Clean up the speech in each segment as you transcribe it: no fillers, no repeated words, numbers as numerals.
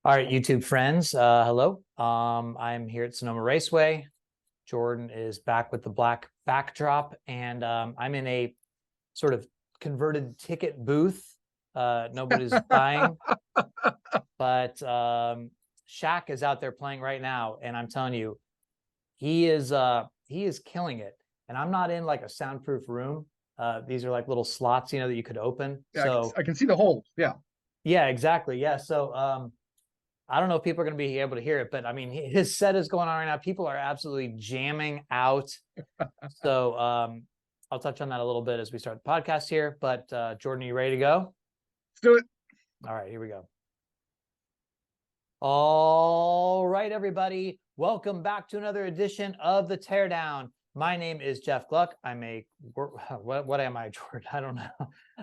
All right, YouTube friends, hello. I'm here at Sonoma Raceway. Jordan is back with the black backdrop, and I'm in a sort of converted ticket booth. Nobody's buying, but Shaq is out there playing right now, and I'm telling you, he is killing it. And I'm not in like a soundproof room. These are like little slots, that you could open. Yeah, So I can see the hole. Yeah. yeah, exactly. Yeah. So I don't know if people are going to be able to hear it, but I mean, his set is going on right now. People are absolutely jamming out. So I'll touch on that a little bit as we start the podcast here. But Jordan, are you ready to go? Let's do it. All right, here we go. All right, everybody. Welcome back to another edition of the Teardown. My name is Jeff Gluck. I'm what am I, Jordan? I don't know.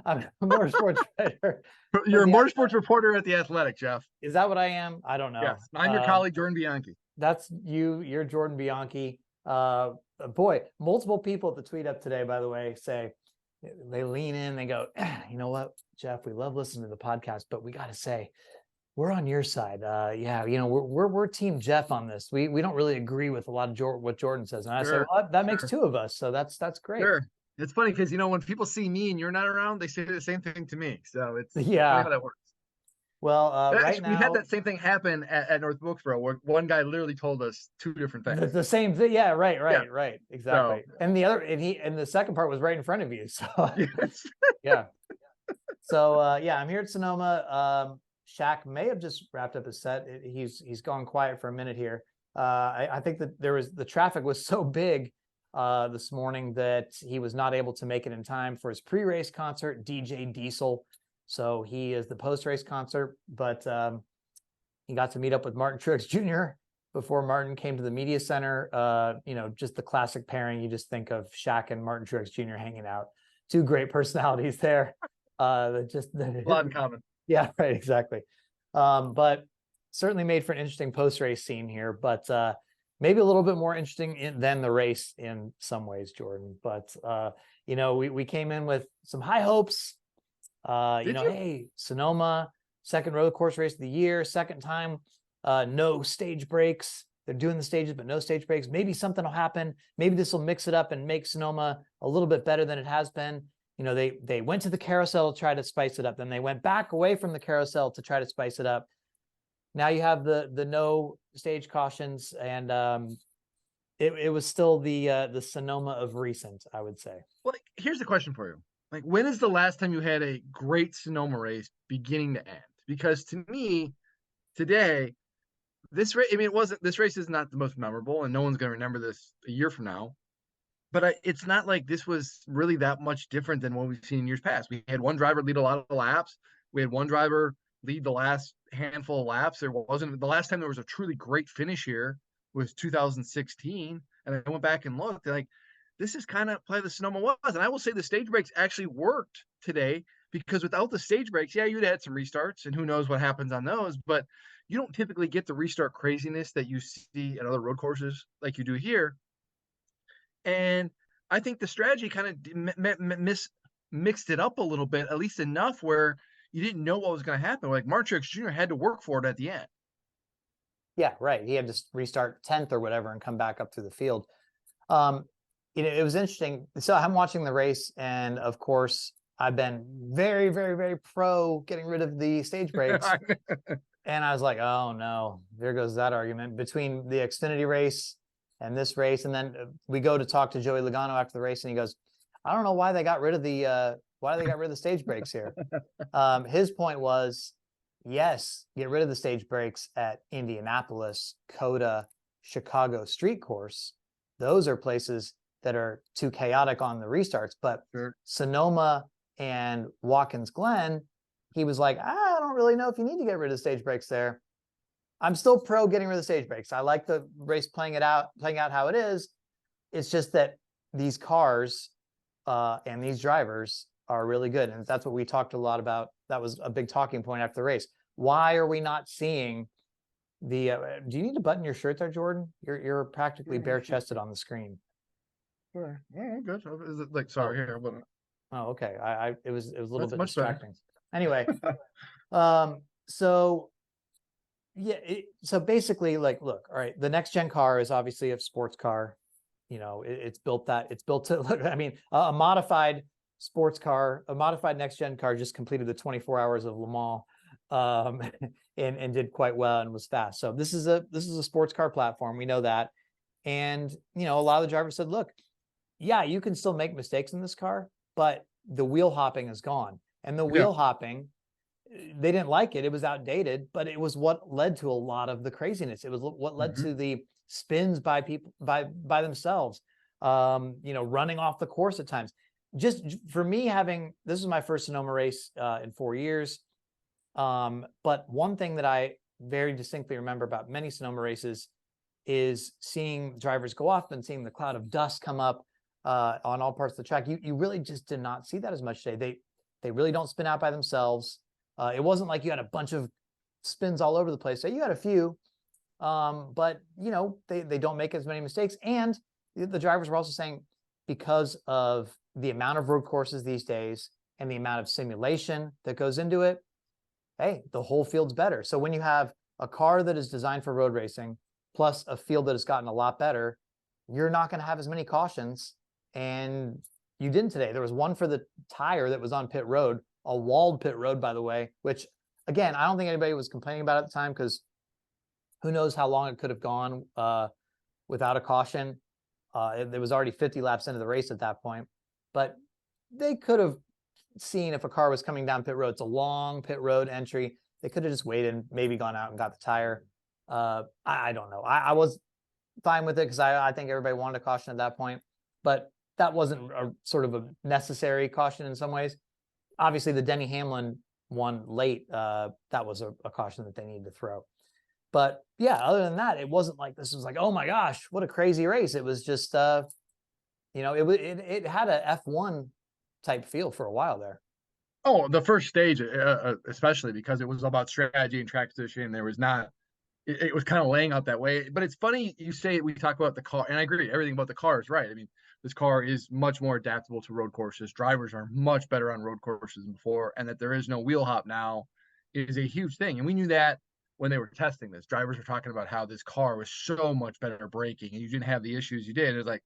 I'm a motorsports writer. You're a motorsports reporter at The Athletic, Jeff. Is that what I am? I don't know. Yes. I'm your colleague, Jordan Bianchi. That's you. You're Jordan Bianchi. Boy, multiple people at the tweet up today, by the way, say they lean in, they go, you know what, Jeff, we love listening to the podcast, but we got to say, we're on your side. Yeah, we're Team Jeff on this. We don't really agree with a lot of what Jordan says, and I say, well, that makes two of us, so that's great. Sure. It's funny because when people see me and you're not around, they say the same thing to me. So it's funny how that works. Well, right now we had that same thing happen at North Wilkesboro, where one guy literally told us two different things. The same thing. Yeah, right, exactly. So, and the second part was right in front of you. So yes. Yeah. So yeah, I'm here at Sonoma. Shaq may have just wrapped up his set. He's gone quiet for a minute here. I think that the traffic was so big this morning that he was not able to make it in time for his pre-race concert, DJ Diesel. So he is the post-race concert, but he got to meet up with Martin Truex Jr. before Martin came to the media center. Just the classic pairing. You just think of Shaq and Martin Truex Jr. hanging out. Two great personalities there. A lot in common. Yeah, right, exactly. But certainly made for an interesting post-race scene here, but maybe a little bit more interesting than the race in some ways, Jordan. But we came in with some high hopes. Hey, Sonoma, second road course race of the year, second time, no stage breaks. They're doing the stages, but no stage breaks. Maybe something will happen. Maybe this will mix it up and make Sonoma a little bit better than it has been. They went to the carousel to try to spice it up. Then they went back away from the carousel to try to spice it up. Now you have the no stage cautions, and it was still the Sonoma of recent, I would say. Well, here's the question for you. Like, when is the last time you had a great Sonoma race beginning to end? Because to me, today, this race, this race is not the most memorable, and no one's going to remember this a year from now. But it's not like this was really that much different than what we've seen in years past. We had one driver lead a lot of laps. We had one driver lead the last handful of laps. There wasn't the last time there was a truly great finish here was 2016. And I went back and looked, like, this is kind of play the Sonoma was. And I will say the stage breaks actually worked today, because without the stage breaks, yeah, you'd had some restarts, and who knows what happens on those, but you don't typically get the restart craziness that you see at other road courses like you do here. And I think the strategy kind of mixed it up a little bit, at least enough where you didn't know what was going to happen. Like Martin Truex Jr. had to work for it at the end. Yeah, right. He had to restart 10th or whatever and come back up through the field. It was interesting. So I'm watching the race, and of course, I've been very, very, very pro getting rid of the stage breaks. And I was like, oh no, there goes that argument between the Xfinity race and this race. And then we go to talk to Joey Logano after the race, and he goes, I don't know why they got rid of the stage breaks here. His point was, yes, get rid of the stage breaks at Indianapolis, COTA, Chicago street course. Those are places that are too chaotic on the restarts. But sure. Sonoma and Watkins Glen, he was like, I don't really know if you need to get rid of the stage breaks there. I'm still pro getting rid of the stage breaks. I like the race playing out how it is. It's just that these cars and these drivers are really good. And that's what we talked a lot about. That was a big talking point after the race. Why are we not seeing the do you need to button your shirt there, Jordan? You're practically bare chested on the screen. Sure. Yeah, good. Is it like, sorry, here, but oh, okay. It was a little bit much distracting. Better. Anyway, so Yeah. So basically, like, look, all right, the next gen car is obviously a sports car. You know, it's built to look, I mean, a modified sports car, a modified next gen car just completed the 24 hours of Le Mans, and did quite well and was fast. So this is a sports car platform. We know that. And, you know, a lot of the drivers said, look, yeah, you can still make mistakes in this car, but the wheel hopping is gone. And the Yeah. wheel hopping, they didn't like it. It was outdated, but it was what led to a lot of the craziness. It was what led to the spins by people by themselves, you know, running off the course at times. Just for me, this is my first Sonoma race in 4 years. But one thing that I very distinctly remember about many Sonoma races is seeing drivers go off and seeing the cloud of dust come up on all parts of the track. You really just did not see that as much today. They really don't spin out by themselves. It wasn't like you had a bunch of spins all over the place. So you had a few, but you know, they don't make as many mistakes. And the drivers were also saying, because of the amount of road courses these days and the amount of simulation that goes into it, hey, the whole field's better. So when you have a car that is designed for road racing, plus a field that has gotten a lot better, you're not going to have as many cautions. And you didn't today. There was one for the tire that was on pit road, a walled pit road, by the way, which, again, I don't think anybody was complaining about at the time, because who knows how long it could have gone without a caution. It was already 50 laps into the race at that point, but they could have seen if a car was coming down pit road. It's a long pit road entry. They could have just waited and maybe gone out and got the tire. I don't know. I was fine with it because I think everybody wanted a caution at that point, but that wasn't a sort of a necessary caution in some ways. Obviously, the Denny Hamlin one late, that was a caution that they needed to throw. But yeah, other than that, it wasn't like this was like, oh my gosh, what a crazy race. It was just, you know, it had a F1 type feel for a while there. Oh, the first stage, especially because it was about strategy and track position. There was not, it was kind of laying out that way. But it's funny you say we talk about the car, and I agree, everything about the car is right. I mean, this car is much more adaptable to road courses. Drivers are much better on road courses than before, and that there is no wheel hop now is a huge thing. And we knew that when they were testing this. Drivers were talking about how this car was so much better braking, and you didn't have the issues you did. It was like,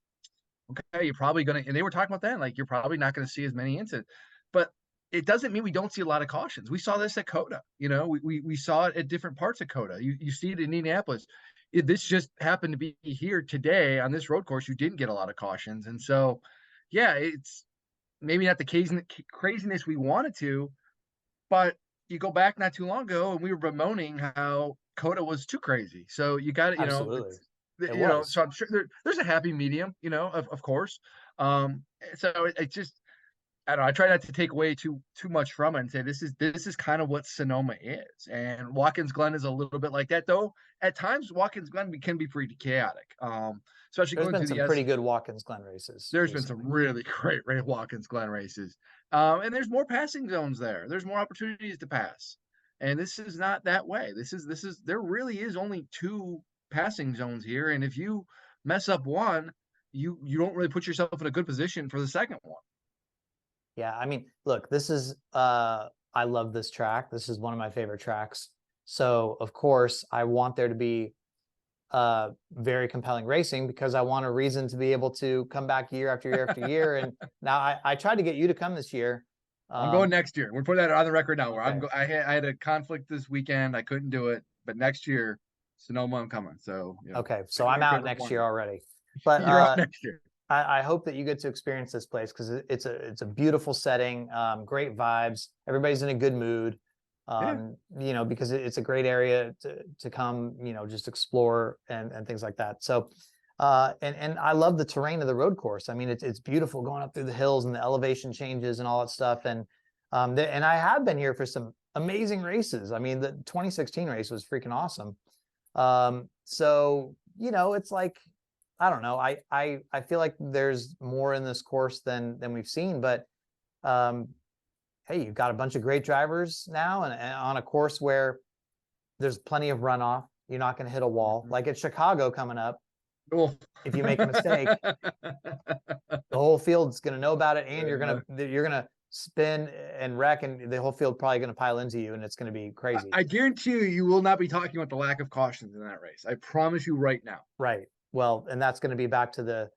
okay, you're probably gonna, and they were talking about that, like you're probably not gonna see as many incidents, but it doesn't mean we don't see a lot of cautions. We saw this at Coda, you know, we saw it at different parts of Coda. You see it in Indianapolis. This just happened to be here today on this road course. You didn't get a lot of cautions, and so yeah, it's maybe not the craziness we wanted to, but you go back not too long ago, and we were bemoaning how Coda was too crazy. So you got to, you know, Absolutely. It you know, was. so I'm sure there's a happy medium, you know, of course. So it just, I don't know. I try not to take away too much from it and say this is kind of what Sonoma is, and Watkins Glen is a little bit like that. Though at times Watkins Glen can be pretty chaotic, especially There's going been through some the S. pretty good Watkins Glen races There's been some recently. really great Watkins Glen races, and there's more passing zones there. There's more opportunities to pass, and this is not that way. This is there really is only two passing zones here, and if you mess up one, you don't really put yourself in a good position for the second one. Yeah, I mean, look, this is I love this track. This is one of my favorite tracks. So of course I want there to be very compelling racing, because I want a reason to be able to come back year after year after year. And now I tried to get you to come this year. I'm going next year. We're putting that on the record now. Where Okay. I had a conflict this weekend. I couldn't do it, but next year, Sonoma, I'm coming. So you know, Okay, so I'm out next year already. But you're out next year. I hope that you get to experience this place, because it's a beautiful setting, great vibes. Everybody's in a good mood. Yeah. You know, because it's a great area to come, you know, just explore and things like that. So, and I love the terrain of the road course. I mean, it's beautiful going up through the hills and the elevation changes and all that stuff. And and I have been here for some amazing races. I mean, the 2016 race was freaking awesome. So, you know, it's like, I don't know. I feel like there's more in this course than we've seen, but hey, you've got a bunch of great drivers now, and on a course where there's plenty of runoff. You're not going to hit a wall. Like at Chicago coming up. Cool. If you make a mistake, the whole field's going to know about it, and you're gonna spin and wreck, and the whole field probably going to pile into you, and it's going to be crazy. I guarantee you will not be talking about the lack of cautions in that race. I promise you right now. Right. Well, and that's going to be back to the,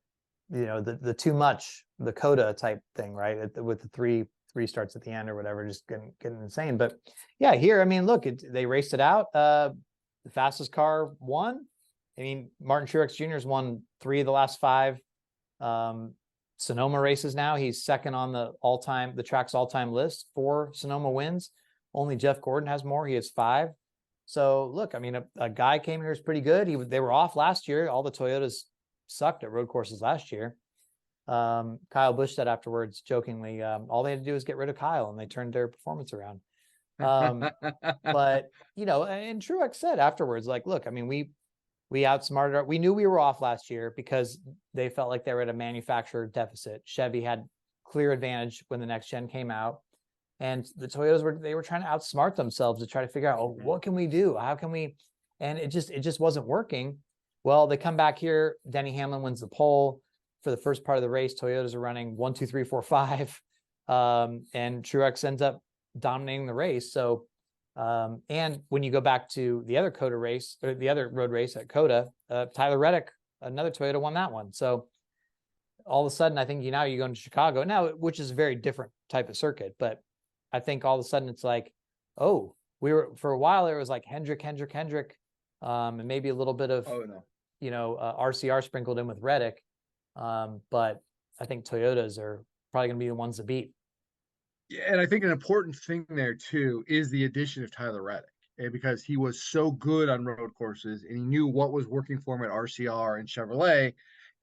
the too much, the coda type thing, right? With the three starts at the end or whatever, just getting insane. But yeah, here, I mean, look, they raced it out. The fastest car won. I mean, Martin Truex Jr. has won 3 of the last 5 Sonoma races now. He's second on the track's all-time list, 4 Sonoma wins. Only Jeff Gordon has more. He has 5. So look, I mean, a guy came here who's pretty good. They were off last year. All the Toyotas sucked at road courses last year. Kyle Busch said afterwards, jokingly, all they had to do was get rid of Kyle, and they turned their performance around. But and Truex said afterwards, like, look, I mean, we outsmarted we knew we were off last year because they felt like they were at a manufacturer deficit. Chevy had clear advantage when the next gen came out, and the Toyotas were trying to outsmart themselves to try to figure out, oh, what can we do? How can we? And it just wasn't working. Well, they come back here. Denny Hamlin wins the pole for the first part of the race. Toyotas are running 1, 2, 3, 4, 5, and Truex ends up dominating the race. So, and when you go back to the other Coda race, or the other road race at Coda, Tyler Reddick, another Toyota, won that one. So all of a sudden, I think you're going to Chicago now, which is a very different type of circuit. But I think all of a sudden it's like, oh, for a while it was like Hendrick, and maybe a little bit of RCR sprinkled in with Reddick. But I think Toyotas are probably going to be the ones to beat. Yeah, and I think an important thing there too is the addition of Tyler Reddick, because he was so good on road courses and he knew what was working for him at RCR and Chevrolet.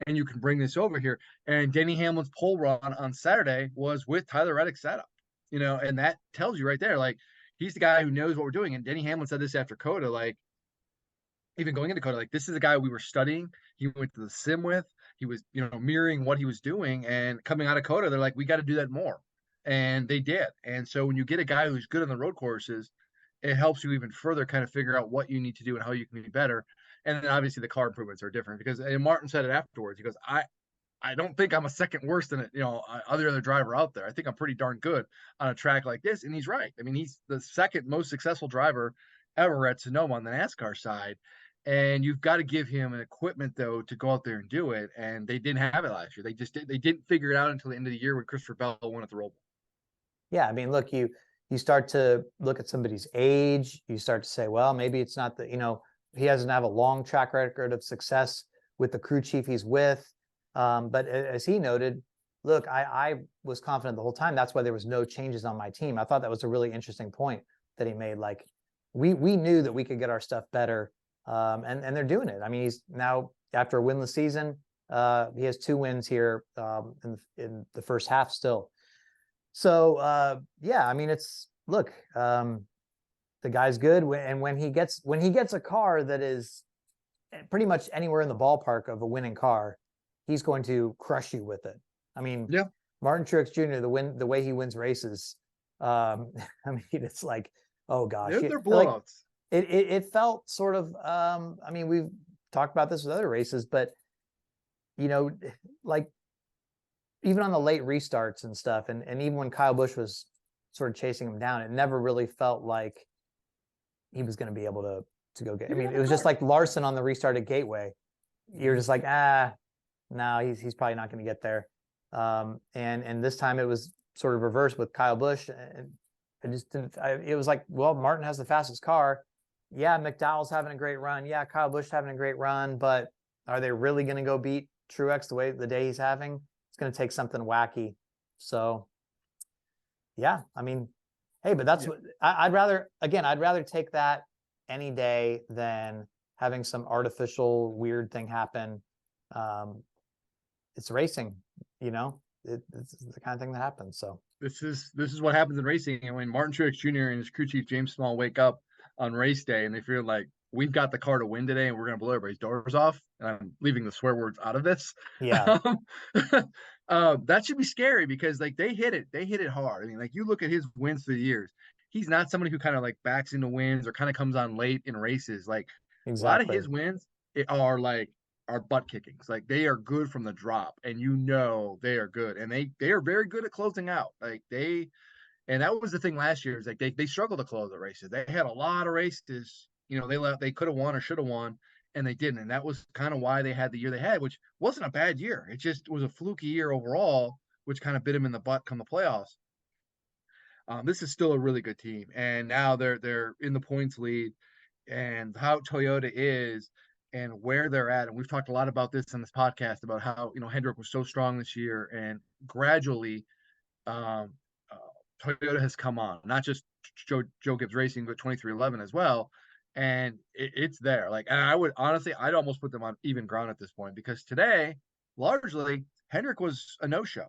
And you can bring this over here. And Denny Hamlin's pole run on Saturday was with Tyler Reddick's setup, and that tells you right there, like, he's the guy who knows what we're doing. And Denny Hamlin said this after Coda, like, even going into Coda, like, this is a guy we were studying. He went to the sim with. He was, mirroring what he was doing. And coming out of Coda, they're like, we got to do that more. And they did. And so when you get a guy who's good on the road courses, it helps you even further kind of figure out what you need to do and how you can be better. And then obviously the car improvements are different, because, and Martin said it afterwards. He goes, I don't think I'm a second worse than other driver out there. I think I'm pretty darn good on a track like this. And he's right. I mean, he's the second most successful driver ever at Sonoma on the NASCAR side. And you've got to give him an equipment, though, to go out there and do it. And they didn't have it last year. They didn't figure it out until the end of the year when Christopher Bell won at the Roval. Yeah, I mean, look, you start to look at somebody's age. You start to say, well, maybe it's not he doesn't have a long track record of success with the crew chief he's with. But as he noted, look, I was confident the whole time. That's why there was no changes on my team. I thought that was a really interesting point that he made. Like, we knew that we could get our stuff better, and they're doing it. I mean, he's now, after a winless season, he has 2 wins here in the first half still. So yeah, I mean, look, the guy's good, and when he gets a car that is pretty much anywhere in the ballpark of a winning car, he's going to crush you with it. I mean, yeah. Martin Truex Jr., the way he wins races, I mean, it's like, oh gosh, they're blowouts. Like, it felt sort of, I mean, we've talked about this with other races, but like, even on the late restarts and stuff, and even when Kyle Busch was sort of chasing him down, it never really felt like he was going to be able to go get. I mean, it was just like Larson on the restart at Gateway. You're just like, no, he's probably not going to get there. And this time it was sort of reversed with Kyle Busch, and it just didn't. It was like, well, Martin has the fastest car. Yeah, McDowell's having a great run. Yeah, Kyle Busch having a great run, but are they really going to go beat Truex the day he's having? Going to take something wacky. So yeah, I mean, hey, but that's what I'd rather take that any day than having some artificial weird thing happen. It's racing, it's the kind of thing that happens. So this is what happens in racing. And when Martin Truex Jr. and his crew chief James Small wake up on race day and they feel like, we've got the car to win today and we're going to blow everybody's doors off, and I'm leaving the swear words out of this. Yeah. That should be scary, because like they hit it hard. I mean, like, you look at his wins through the years, he's not somebody who kind of like backs into wins or kind of comes on late in races. Like, exactly. A lot of his wins are like are butt kickings. Like they are good from the drop, and you know they are good, and they are very good at closing out. Like they, and that was the thing last year is like they struggled to close the races. They had a lot of races, you know, they could have won or should have won, and they didn't. And that was kind of why they had the year they had, which wasn't a bad year. It just was a fluky year overall, which kind of bit them in the butt come the playoffs. This is still a really good team, and now they're in the points lead, and how Toyota is and where they're at. And we've talked a lot about this on this podcast about how Hendrick was so strong this year, and gradually um, uh, Toyota has come on, not just Joe Gibbs Racing, but 2311 as well. And it's there. Like, and I would honestly, I'd almost put them on even ground at this point because today, largely, Hendrick was a no-show.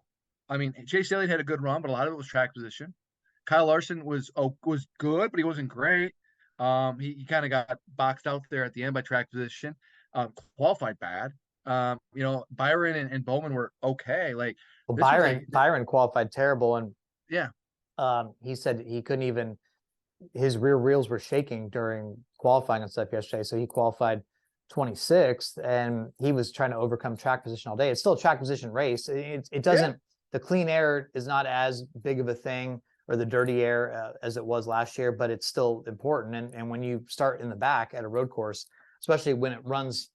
I mean, Chase Elliott had a good run, but a lot of it was track position. Kyle Larson was good, but he wasn't great. He kind of got boxed out there at the end by track position. Qualified bad. Byron and Bowman were okay. Like Well, this was Byron qualified terrible, and yeah. He said he couldn't even, his rear wheels were shaking during qualifying and stuff yesterday. So he qualified 26th, and he was trying to overcome track position all day. It's still a track position race. It doesn't, the clean air is not as big of a thing, or the dirty air as it was last year, but it's still important. And when you start in the back at a road course, especially when it runs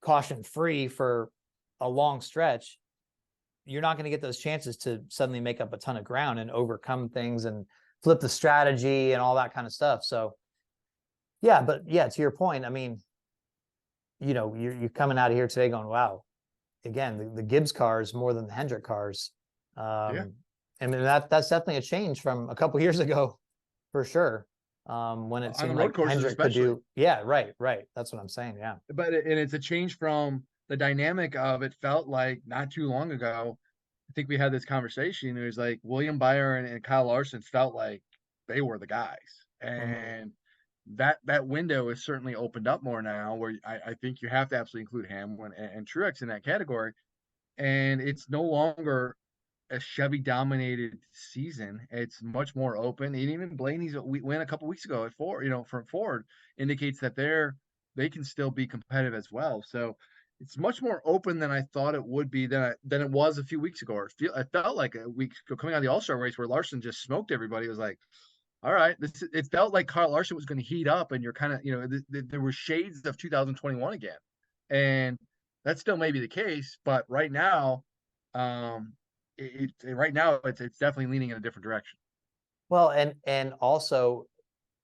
caution free for a long stretch, you're not going to get those chances to suddenly make up a ton of ground and overcome things and flip the strategy and all that kind of stuff. So yeah, but yeah, to your point, I mean, you're coming out of here today going, wow, again, the Gibbs cars more than the Hendrick cars. I mean, that's definitely a change from a couple years ago, for sure. When it seemed like Hendrick could do, yeah, right. That's what I'm saying. Yeah, but it's a change from the dynamic of it. Felt like not too long ago. I think we had this conversation. It was like William Byron and Kyle Larson felt like they were the guys, and that window is certainly opened up more now. Where I think you have to absolutely include Hamlin and Truex in that category, and it's no longer a Chevy dominated season. It's much more open. And even Blaney's win a couple weeks ago at Ford, from Ford indicates that they can still be competitive as well. So it's much more open than I thought it would be than it was a few weeks ago. Or it felt like a week ago coming out of the All-Star race where Larson just smoked everybody. It was like, all right, it felt like Kyle Larson was going to heat up, and you're kind of, there were shades of 2021 again. And that still may be the case, but right now, it's definitely leaning in a different direction. Well, and also,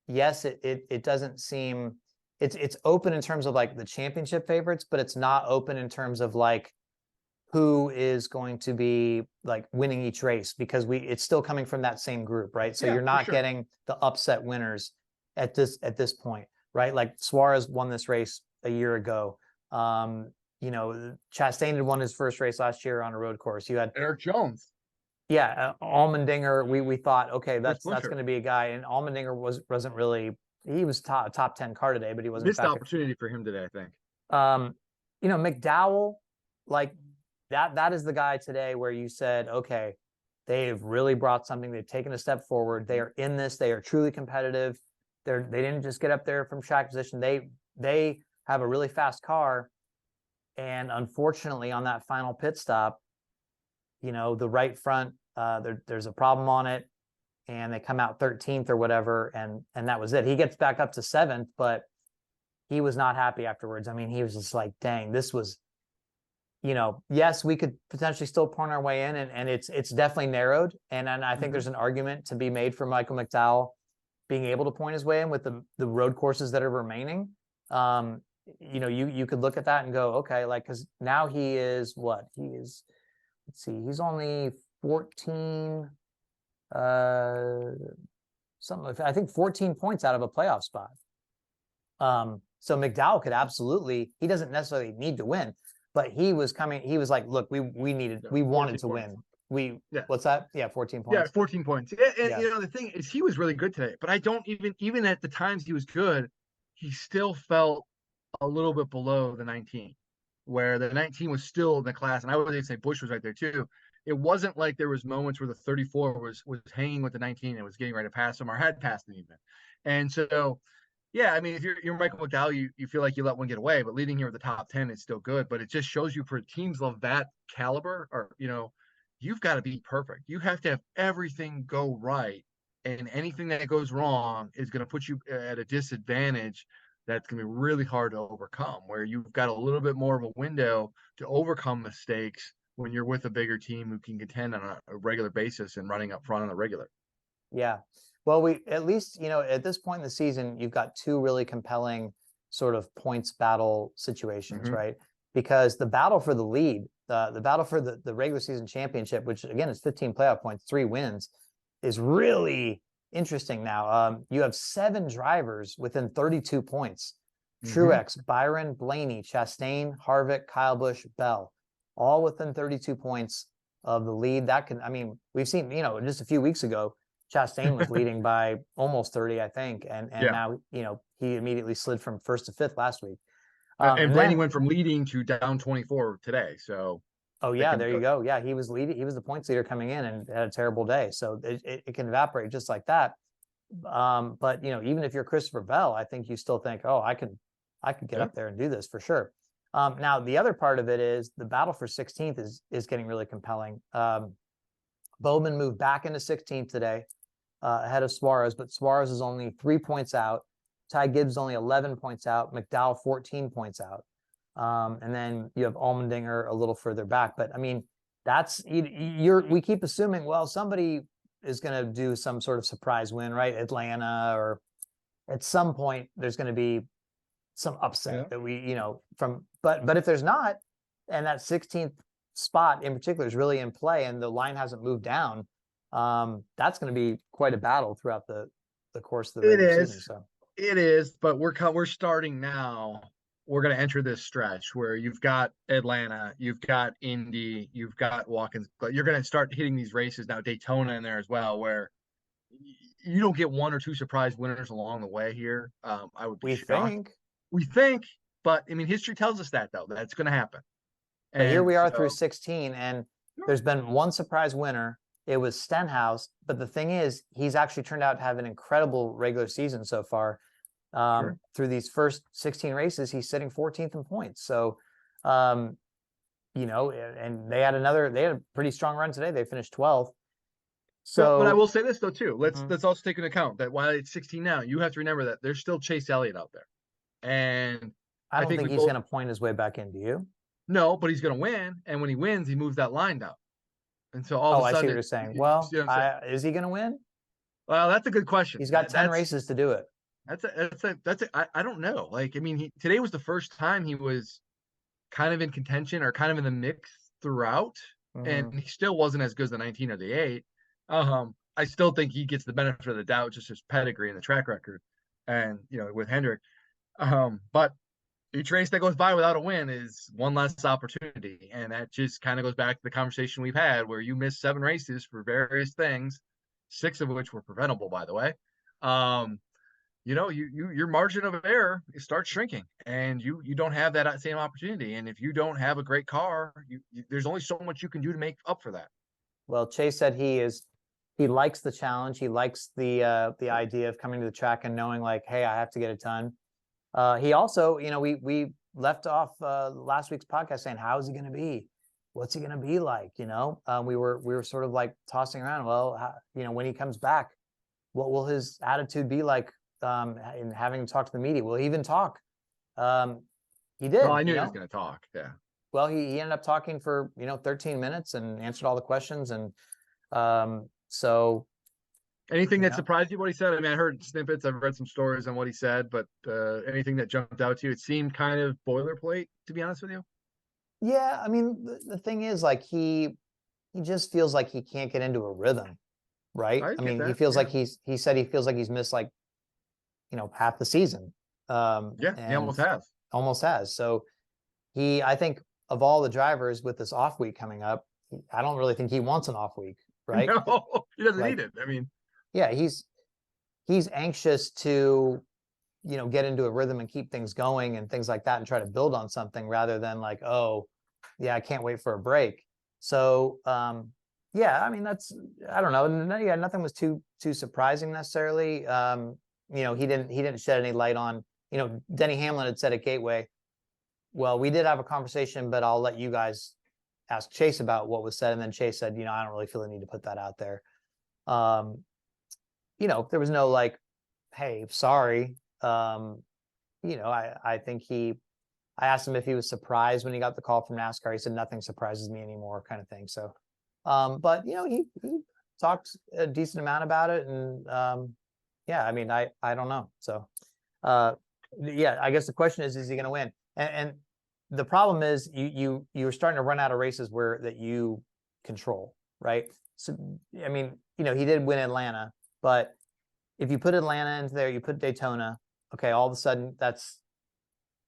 yes, it doesn't seem, it's open in terms of like the championship favorites, but it's not open in terms of like who is going to be like winning each race, because it's still coming from that same group, right? So you're not getting the upset winners at this point, right? Like Suarez won this race a year ago. Chastain had won his first race last year on a road course. You had Eric Jones. Yeah, Allmendinger. We thought, okay, that's going to be a guy, and Allmendinger wasn't really. He was top 10 car today, but he wasn't. Missed opportunity for him today, I think. McDowell, like that is the guy today where you said, okay, they've really brought something. They've taken a step forward. They are in this. They are truly competitive. They didn't just get up there from track position. They have a really fast car, and unfortunately, on that final pit stop, the right front, there's a problem on it, and they come out 13th or whatever, and that was it. He gets back up to 7th, but he was not happy afterwards. I mean, he was just like, dang, this was, yes, we could potentially still point our way in, and it's definitely narrowed. And I think there's an argument to be made for Michael McDowell being able to point his way in with the road courses that are remaining. You could look at that and go, okay, like, because now he is what? He is, let's see, he's only 14, I think 14 points out of a playoff spot. So McDowell could absolutely, he doesn't necessarily need to win, but he was like, look, we wanted to win. What's that? Yeah, 14 points. Yeah, 14 points. And the thing is, he was really good today, but I don't even at the times he was good, he still felt a little bit below the 19, where the 19 was still in the class. And I would even say Busch was right there too. It wasn't like there was moments where the 34 was hanging with the 19 and was getting ready to pass him or had passed him even. And so Yeah, I mean, if you're Michael McDowell, you feel like you let one get away, but leading here with the top 10 is still good. But it just shows you for teams of that caliber, or you've got to be perfect. You have to have everything go right, and anything that goes wrong is going to put you at a disadvantage that's going to be really hard to overcome. Where you've got a little bit more of a window to overcome mistakes when you're with a bigger team who can contend on a regular basis and running up front on the regular. Yeah. Well, we at least, at this point in the season, you've got two really compelling sort of points battle situations, Mm-hmm. right? Because the battle for the lead, the battle for the regular season championship, which again is 15 playoff points, 3 wins, is really interesting now. You have 7 drivers within 32 points. Mm-hmm. Truex, Byron, Blaney, Chastain, Harvick, Kyle Busch, Bell, all within 32 points of the lead. That can, I mean, we've seen, just a few weeks ago, Chastain was leading by almost 30, I think. And Yeah. now, he immediately slid from first to fifth last week. And And Blaney then, went from leading to down 24 today. So oh it yeah, can there go. you go. Yeah, he was leading. He was the points leader coming in and had a terrible day. So it can evaporate just like that. But even if you're Christopher Bell, I think you still think, oh, I could get Yeah. up there and do this for sure. Now the other part of it is the battle for 16th is getting really compelling. Bowman moved back into 16th today, ahead of Suarez, but Suarez is only 3 points out. Ty Gibbs only 11 points out. McDowell 14 points out. And then you have Allmendinger a little further back. But I mean, we keep assuming, well, somebody is going to do some sort of surprise win, right? Atlanta, or at some point there's going to be some upset that but if there's not, and that 16th spot in particular is really in play and the line hasn't moved down, that's going to be quite a battle throughout the course of the It regular season. is. So It is. But we're starting now. We're going to enter this stretch where you've got Atlanta, you've got Indy, you've got Watkins. But you're going to start hitting these races now, Daytona in there as well, where you don't get one or two surprise winners along the way here. I would be we shocked. think, We think, but I mean, history tells us that though that's going to happen. but here And we are through so, 16, and there's been one surprise winner. It was Stenhouse, but the thing is, he's actually turned out to have an incredible regular season so far. sure. Through these first 16 races, he's sitting 14th in points. So, and they had a pretty strong run today. They finished 12th. But I So will say this though too. mhm, Let's also take into account that while it's 16 now, you have to remember that there's still Chase Elliott out there, and I I don't think think we he's both going to point his way back in. Do you? know, but he's going to win, and when he wins, he moves that line down, and so all Oh, of a I see what sudden, you're saying. you Well, see what I'm saying? is he going to win? Well, that's a good question. He's got 10 races to do it. I don't know. Like, I mean, today was the first time he was kind of in contention or kind of in the mix throughout, and Hmm. he still wasn't as good as the 19 or the 8. I still think he gets the benefit of the doubt, just his pedigree and the track record, and with Hendrick. But each race that goes by without a win is one less opportunity, and that just kind of goes back to the conversation we've had, where you missed 7 races for various things, 6 of which were preventable, by the way. Um, your margin of error starts shrinking, and you don't have that same opportunity. And if you don't have a great car, there's only so much you can do to make up for that. Well, Chase said he likes the challenge. He likes the idea of coming to the track and knowing like, hey, I have to get it done. He also, we left off last week's podcast saying, how is he going to be? What's he going to be like? We were sort of like tossing around. Well, when he comes back, what will his attitude be like? In having to talk to the media, will he even talk? He Well, did. I knew he was going to talk. Yeah. Well, he ended up talking for 13 minutes and answered all the questions, and so Anything you that know. surprised you what he said? I mean, I heard snippets. I've read some stories on what he said, but anything that jumped out to you? It seemed kind of boilerplate, to be honest with you. Yeah, I mean, the thing is, like, he just feels like he can't get into a rhythm, right? I I get mean, he that. feels Yeah. like he said he feels like he's missed like half the season, Yeah. He and almost has. almost has. So I think of all the drivers with this off week coming up, I don't really think he wants an off week, right? No, he doesn't need Like, it. I mean, yeah, he's anxious to get into a rhythm and keep things going and things like that and try to build on something rather than like, oh yeah, I can't wait for a break. So yeah, I mean, I don't know. Yeah, nothing was too surprising necessarily. he didn't shed any light on, Denny Hamlin had said at Gateway, well, we did have a conversation, but I'll let you guys ask Chase about what was said. And then Chase said, I don't really feel the need to put that out there. There was no like, hey, sorry. I think I asked him if he was surprised when he got the call from NASCAR. He said, nothing surprises me anymore, kind of thing. So, but he talked a decent amount about it. And yeah, I mean, I don't know. So, yeah, I guess the question is he going to win? And the problem is you're starting to run out of races that you control, right? So, I mean, he did win Atlanta, but if you put Atlanta into there, you put Daytona, okay, all of a sudden that's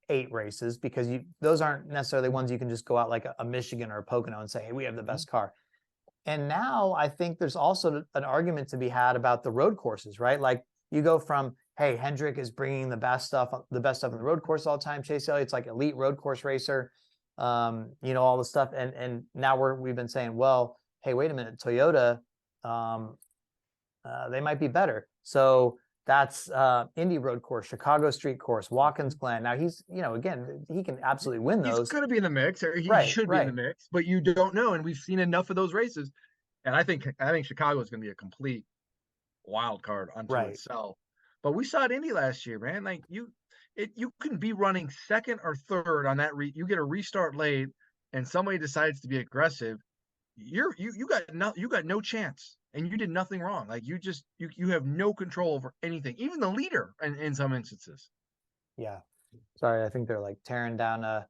8 races, because those aren't necessarily ones you can just go out like a Michigan or a Pocono and say, hey, we have the best car. And now I think there's also an argument to be had about the road courses, right? Like you go from, hey, Hendrick is bringing the best stuff on the road course all the time. Chase Elliott's like elite road course racer, all the stuff. And now we've been saying, well, hey, wait a minute, Toyota, they might be better. So that's Indy road course, Chicago street course, Watkins Glen. Now he's, again, he can absolutely win those. He's going to be in the mix, or he Right, should be in the mix, but you don't know. And we've seen enough of those races. And I think Chicago is going to be a complete wild card unto itself. But we saw it Indy last year, man. Like you can be running second or third on that. You get a restart late, and somebody decides to be aggressive. You got no chance, and you did nothing wrong. Like you have no control over anything, even the leader in some instances. Yeah. Sorry, I think they're like tearing down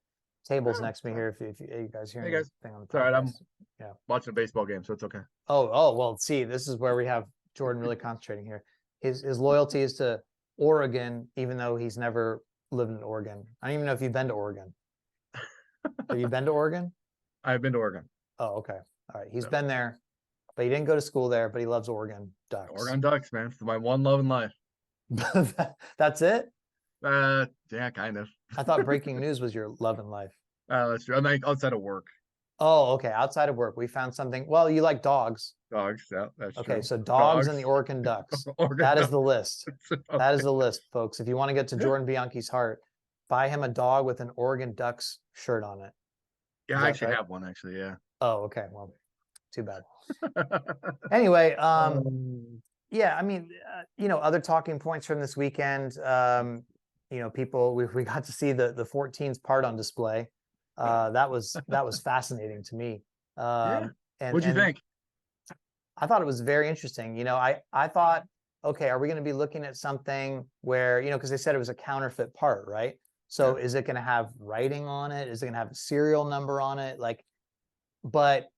tables next to me here. If you guys hear anything on the podcast. Sorry, I'm watching a baseball game, so it's okay. Oh, well, see, this is where we have Jordan really concentrating here. His loyalty is to Oregon, even though he's never lived in Oregon. I don't even know if you've been to Oregon. Have you been to Oregon? I've been to Oregon. Oh, okay. All right. He's been there, but he didn't go to school there, but he loves Oregon Ducks. Oregon Ducks, man. It's my one love in life. That's it? Yeah, kind of. I thought breaking news was your love in life. That's true. I'm like outside of work. Oh, okay. Outside of work, we found something. Well, you like dogs. Dogs, yeah, that's true. Okay, so dogs and the Oregon Ducks. That is the list. Okay. That is the list, folks. If you want to get to Jordan Bianchi's heart, buy him a dog with an Oregon Ducks shirt on it. Yeah, I actually have one, actually, yeah. Oh, okay. Well, too bad. Anyway, yeah, I mean, other talking points from this weekend, people, we got to see the 14s part on display. That was fascinating to me. Yeah. What'd you think? I thought it was very interesting. I thought, okay, are we going to be looking at something where, because they said it was a counterfeit part, right? So is it going to have writing on it? Is it going to have a serial number on it? But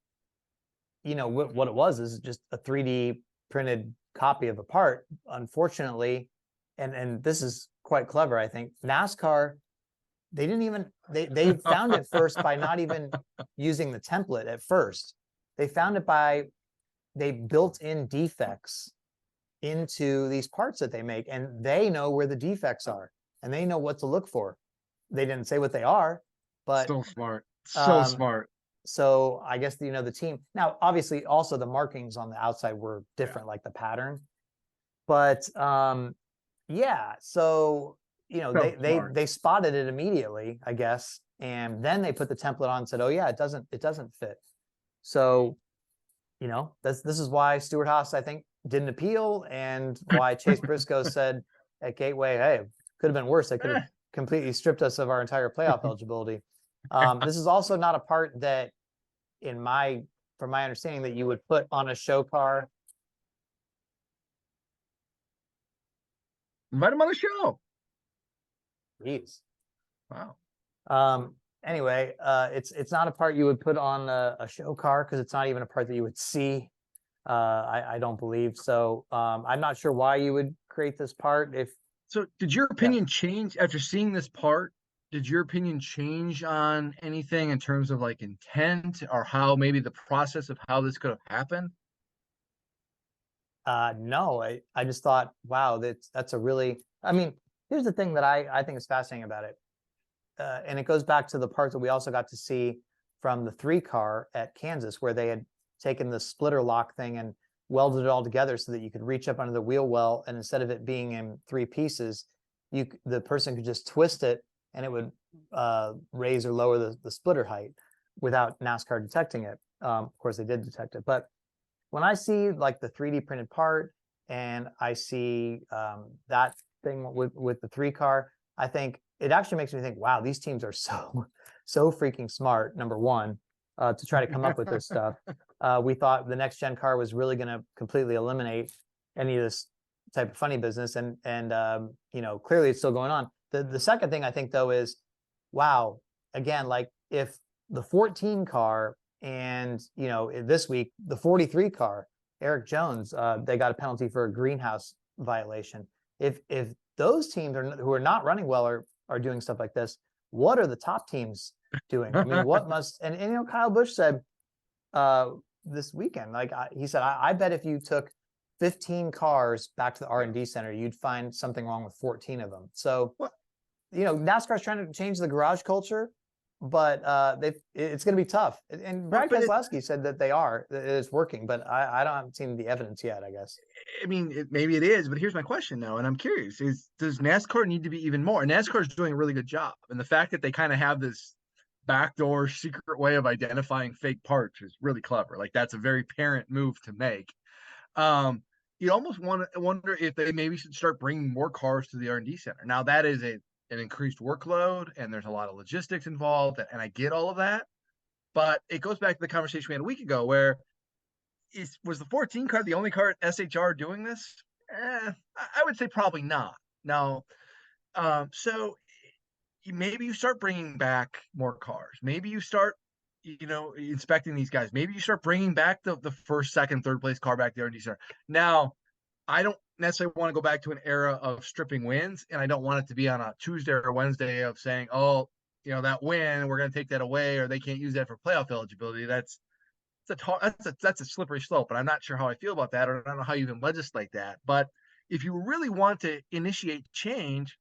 what it was is just a 3D printed copy of a part. Unfortunately, and this is quite clever, I think, NASCAR, they didn't even, they found it first by not even using the template at first. They found it they built in defects into these parts that they make, and they know where the defects are and they know what to look for. They didn't say what they are, but so smart. So smart. So I guess, the team now, obviously also the markings on the outside were different, like the pattern, but yeah. So, they spotted it immediately, I guess. And then they put the template on and said, oh yeah, it doesn't fit. So, this is why Stewart Haas, I think, didn't appeal, and why Chase Briscoe said at Gateway, hey, it could have been worse. They could have completely stripped us of our entire playoff eligibility. This is also not a part that, from my understanding, that you would put on a show car. Invite him on the show. Jeez. Wow. Anyway, it's not a part you would put on a show car, because it's not even a part that you would see. I don't believe so. I'm not sure why you would create this part. So did your opinion change after seeing this part? Did your opinion change on anything in terms of like intent, or how maybe the process of how this could have happened? No, I just thought, wow, that's a really, I mean, here's the thing that I think is fascinating about it. And it goes back to the part that we also got to see from the 3 car at Kansas, where they had taken the splitter lock thing and welded it all together so that you could reach up under the wheel well, and instead of it being in 3 pieces, the person could just twist it and it would raise or lower the splitter height without NASCAR detecting it. Of course, they did detect it, but when I see like the 3D printed part and I see that thing with the 3 car, I think it actually makes me think, wow, these teams are so freaking smart. Number one, to try to come up with this stuff. We thought the next gen car was really going to completely eliminate any of this type of funny business, and you know, clearly it's still going on. The second thing I think though is, wow, again, like if the 14 car and, you know, this week the 43 car, Eric Jones, they got a penalty for a greenhouse violation. If those teams who are not running well are doing stuff like this, what are the top teams doing? I mean, what must, and you know, Kyle Busch said this weekend, like he said, I bet if you took 15 cars back to the R&D center, you'd find something wrong with 14 of them. So, you know, NASCAR's trying to change the garage culture, but it's going to be tough. And Brad Keselowski said that it's working, but I haven't seen the evidence yet, I guess. I mean, maybe it is, but here's my question now, and I'm curious: does NASCAR need to be even more? NASCAR is doing a really good job, and the fact that they kind of have this backdoor secret way of identifying fake parts is really clever. Like that's a very parent move to make. You almost wonder if they maybe should start bringing more cars to the R&D center. Now that is an increased workload, and there's a lot of logistics involved, and I get all of that, but it goes back to the conversation we had a week ago where was the 14 car the only car at SHR doing this? I would say probably not. Now, so maybe you start bringing back more cars. Maybe you start, you know, inspecting these guys. Maybe you start bringing back the first, second, third place car back to the R&D center. Now, I don't necessarily want to go back to an era of stripping wins, and I don't want it to be on a Tuesday or Wednesday of saying, oh, you know, that win, we're going to take that away, or they can't use that for playoff eligibility. That's a slippery slope, and I'm not sure how I feel about that, or I don't know how you even legislate that. But if you really want to initiate change,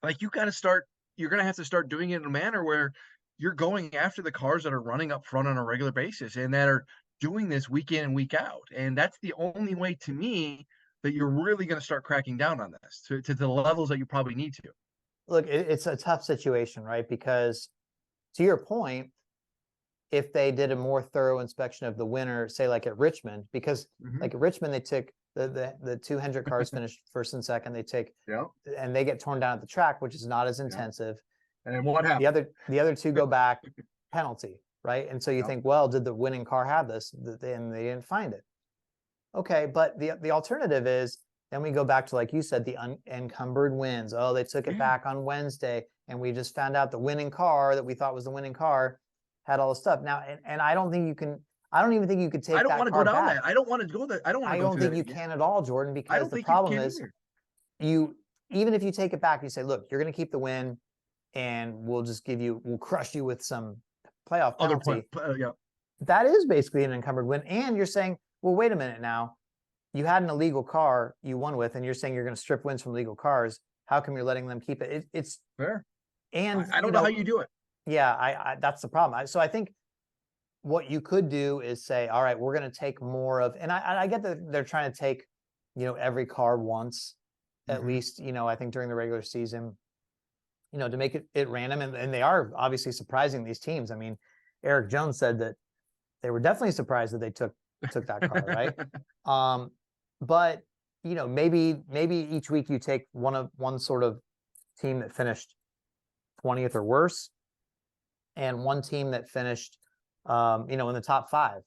like you're going to have to start doing it in a manner where you're going after the cars that are running up front on a regular basis and that are doing this week in and week out. And that's the only way to me that you're really going to start cracking down on this to the levels that you probably need to. Look, it's a tough situation, right? Because to your point, if they did a more thorough inspection of the winner, say like at Richmond, because like at Richmond, they took the 2 Hendrick cars finished first and second, and they get torn down at the track, which is not as intensive. And what happened? The other 2 go back, penalty, right? And so you think, well, did the winning car have this? And they didn't find it. Okay, but the alternative is then we go back to, like you said, the unencumbered wins. Oh, they took it back on Wednesday, and we just found out the winning car that we thought was the winning car had all the stuff. Now, and I don't think you can. I don't even think you could take. I don't want to go down that. I don't want to go there. I don't think you can at all, Jordan, because the problem is even if you take it back, you say, look, you're going to keep the win, and we'll crush you with some playoff penalty. That is basically an encumbered win, and you're saying, well, wait a minute now. You had an illegal car you won with, and you're saying you're going to strip wins from legal cars. How come you're letting them keep it? It's fair. And I don't know how you do it. Yeah, I that's the problem. So I think what you could do is say, all right, we're going to take more of, and I get that they're trying to take, you know, every car once, at least, you know, I think during the regular season, you know, to make it random. And they are obviously surprising these teams. I mean, Eric Jones said that they were definitely surprised that they took that car, right? But, you know, maybe each week you take one sort of team that finished 20th or worse, and one team that finished, you know, in the top 5.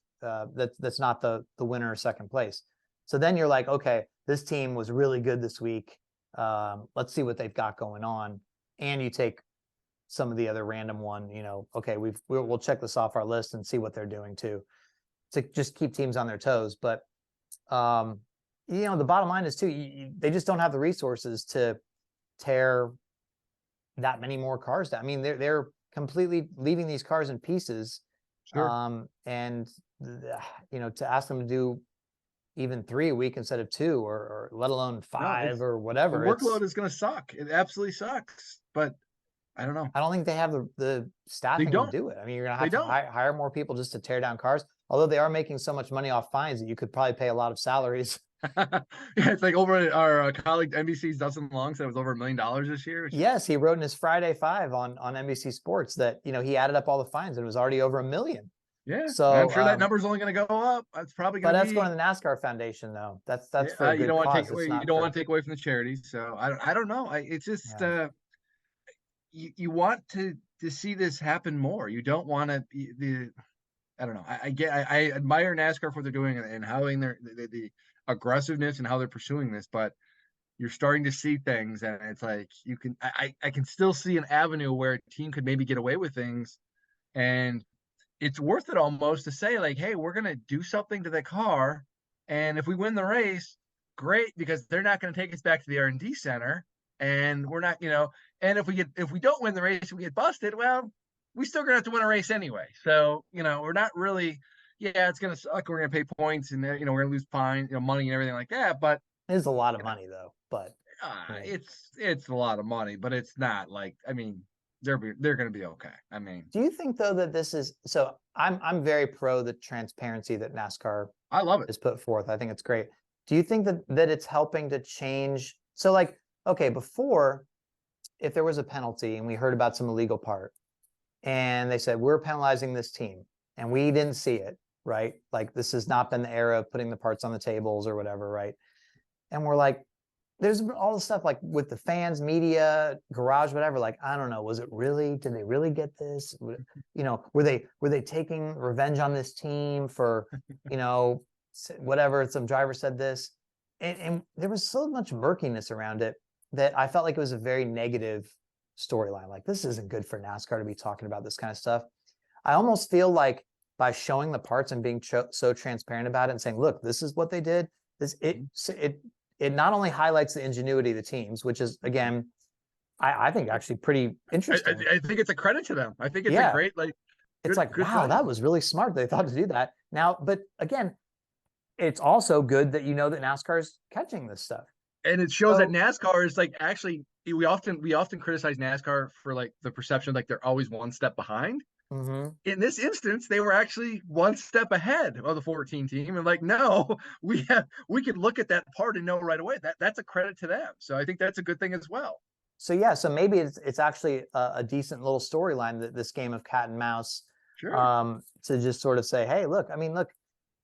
That's not the winner or second place. So then you're like, okay, this team was really good this week. Let's see what they've got going on. And you take some of the other random one, you know, okay, we'll check this off our list and see what they're doing too, to just keep teams on their toes. But, you know, the bottom line is too, they just don't have the resources to tear that many more cars down. I mean, they're completely leaving these cars in pieces. And you know, to ask them to do even 3 a week instead of 2, or let alone 5 or whatever, the workload is going to suck. It absolutely sucks. But I don't know. I don't think they have the staffing to do it. I mean, you're going to have to hire more people just to tear down cars. Although they are making so much money off fines that you could probably pay a lot of salaries. Yeah, it's like over at our colleague NBC's Dustin Long said it was over $1 million this year. Yes, he wrote in his Friday Five on NBC Sports that, you know, he added up all the fines and it was already over $1 million. Yeah, I'm So, sure that number's only going to go up. It's probably but going to that's going be. to the NASCAR Foundation, though. That's for Yeah, a you good don't want to take cause. away. It's You not don't want for, to take away from the charities. So I don't know. It's just yeah. you want to see this happen more. You don't want to the. I don't know. I admire NASCAR for what they're doing and how the aggressiveness and how they're pursuing this, but you're starting to see things, and it's like I can still see an avenue where a team could maybe get away with things, and it's worth it almost to say like, hey, we're gonna do something to the car, and if we win the race, great, because they're not going to take us back to the R&D center, and we're not, and if we don't win the race, we get busted. Well, we still gonna have to win a race anyway. So we're not really. Yeah, it's gonna suck. We're gonna pay points, and we're gonna lose fine, money and everything like that. But It is a lot of money though, but it's a lot of money, but it's not like, I mean, they're gonna be okay. I mean, do you think though that this is so? I'm very pro the transparency that NASCAR I love it. has put forth. I think it's great. Do you think that it's helping to change? So like, okay, before, if there was a penalty and we heard about some illegal part, and they said we're penalizing this team, and we didn't see it, right? Like this has not been the era of putting the parts on the tables or whatever, right? And we're like, there's all the stuff like with the fans, media, garage, whatever. Like, I don't know, was it really? Did they really get this? Were they taking revenge on this team for, whatever? Some driver said this, and there was so much murkiness around it that I felt like it was a very negative storyline. Like, this isn't good for NASCAR to be talking about this kind of stuff. I almost feel like by showing the parts and being so transparent about it and saying, look, this is what they did. It not only highlights the ingenuity of the teams, which is, again, I think actually pretty interesting. I think it's a credit to them. I think it's a Yeah. great, like, It's like, good wow, thing. that was really smart. They thought to do that. Now, but again, it's also good that that NASCAR is catching this stuff. And it shows that NASCAR is like, actually, we often criticize NASCAR for like the perception like they're always one step behind. Mm-hmm. In this instance, they were actually one step ahead of the 14 team, and like, no, we could look at that part and know right away that's a credit to them. So I think that's a good thing as well. So yeah, so maybe it's actually a decent little storyline, that this game of cat and mouse. Sure. To just sort of say, hey, look, I mean, look,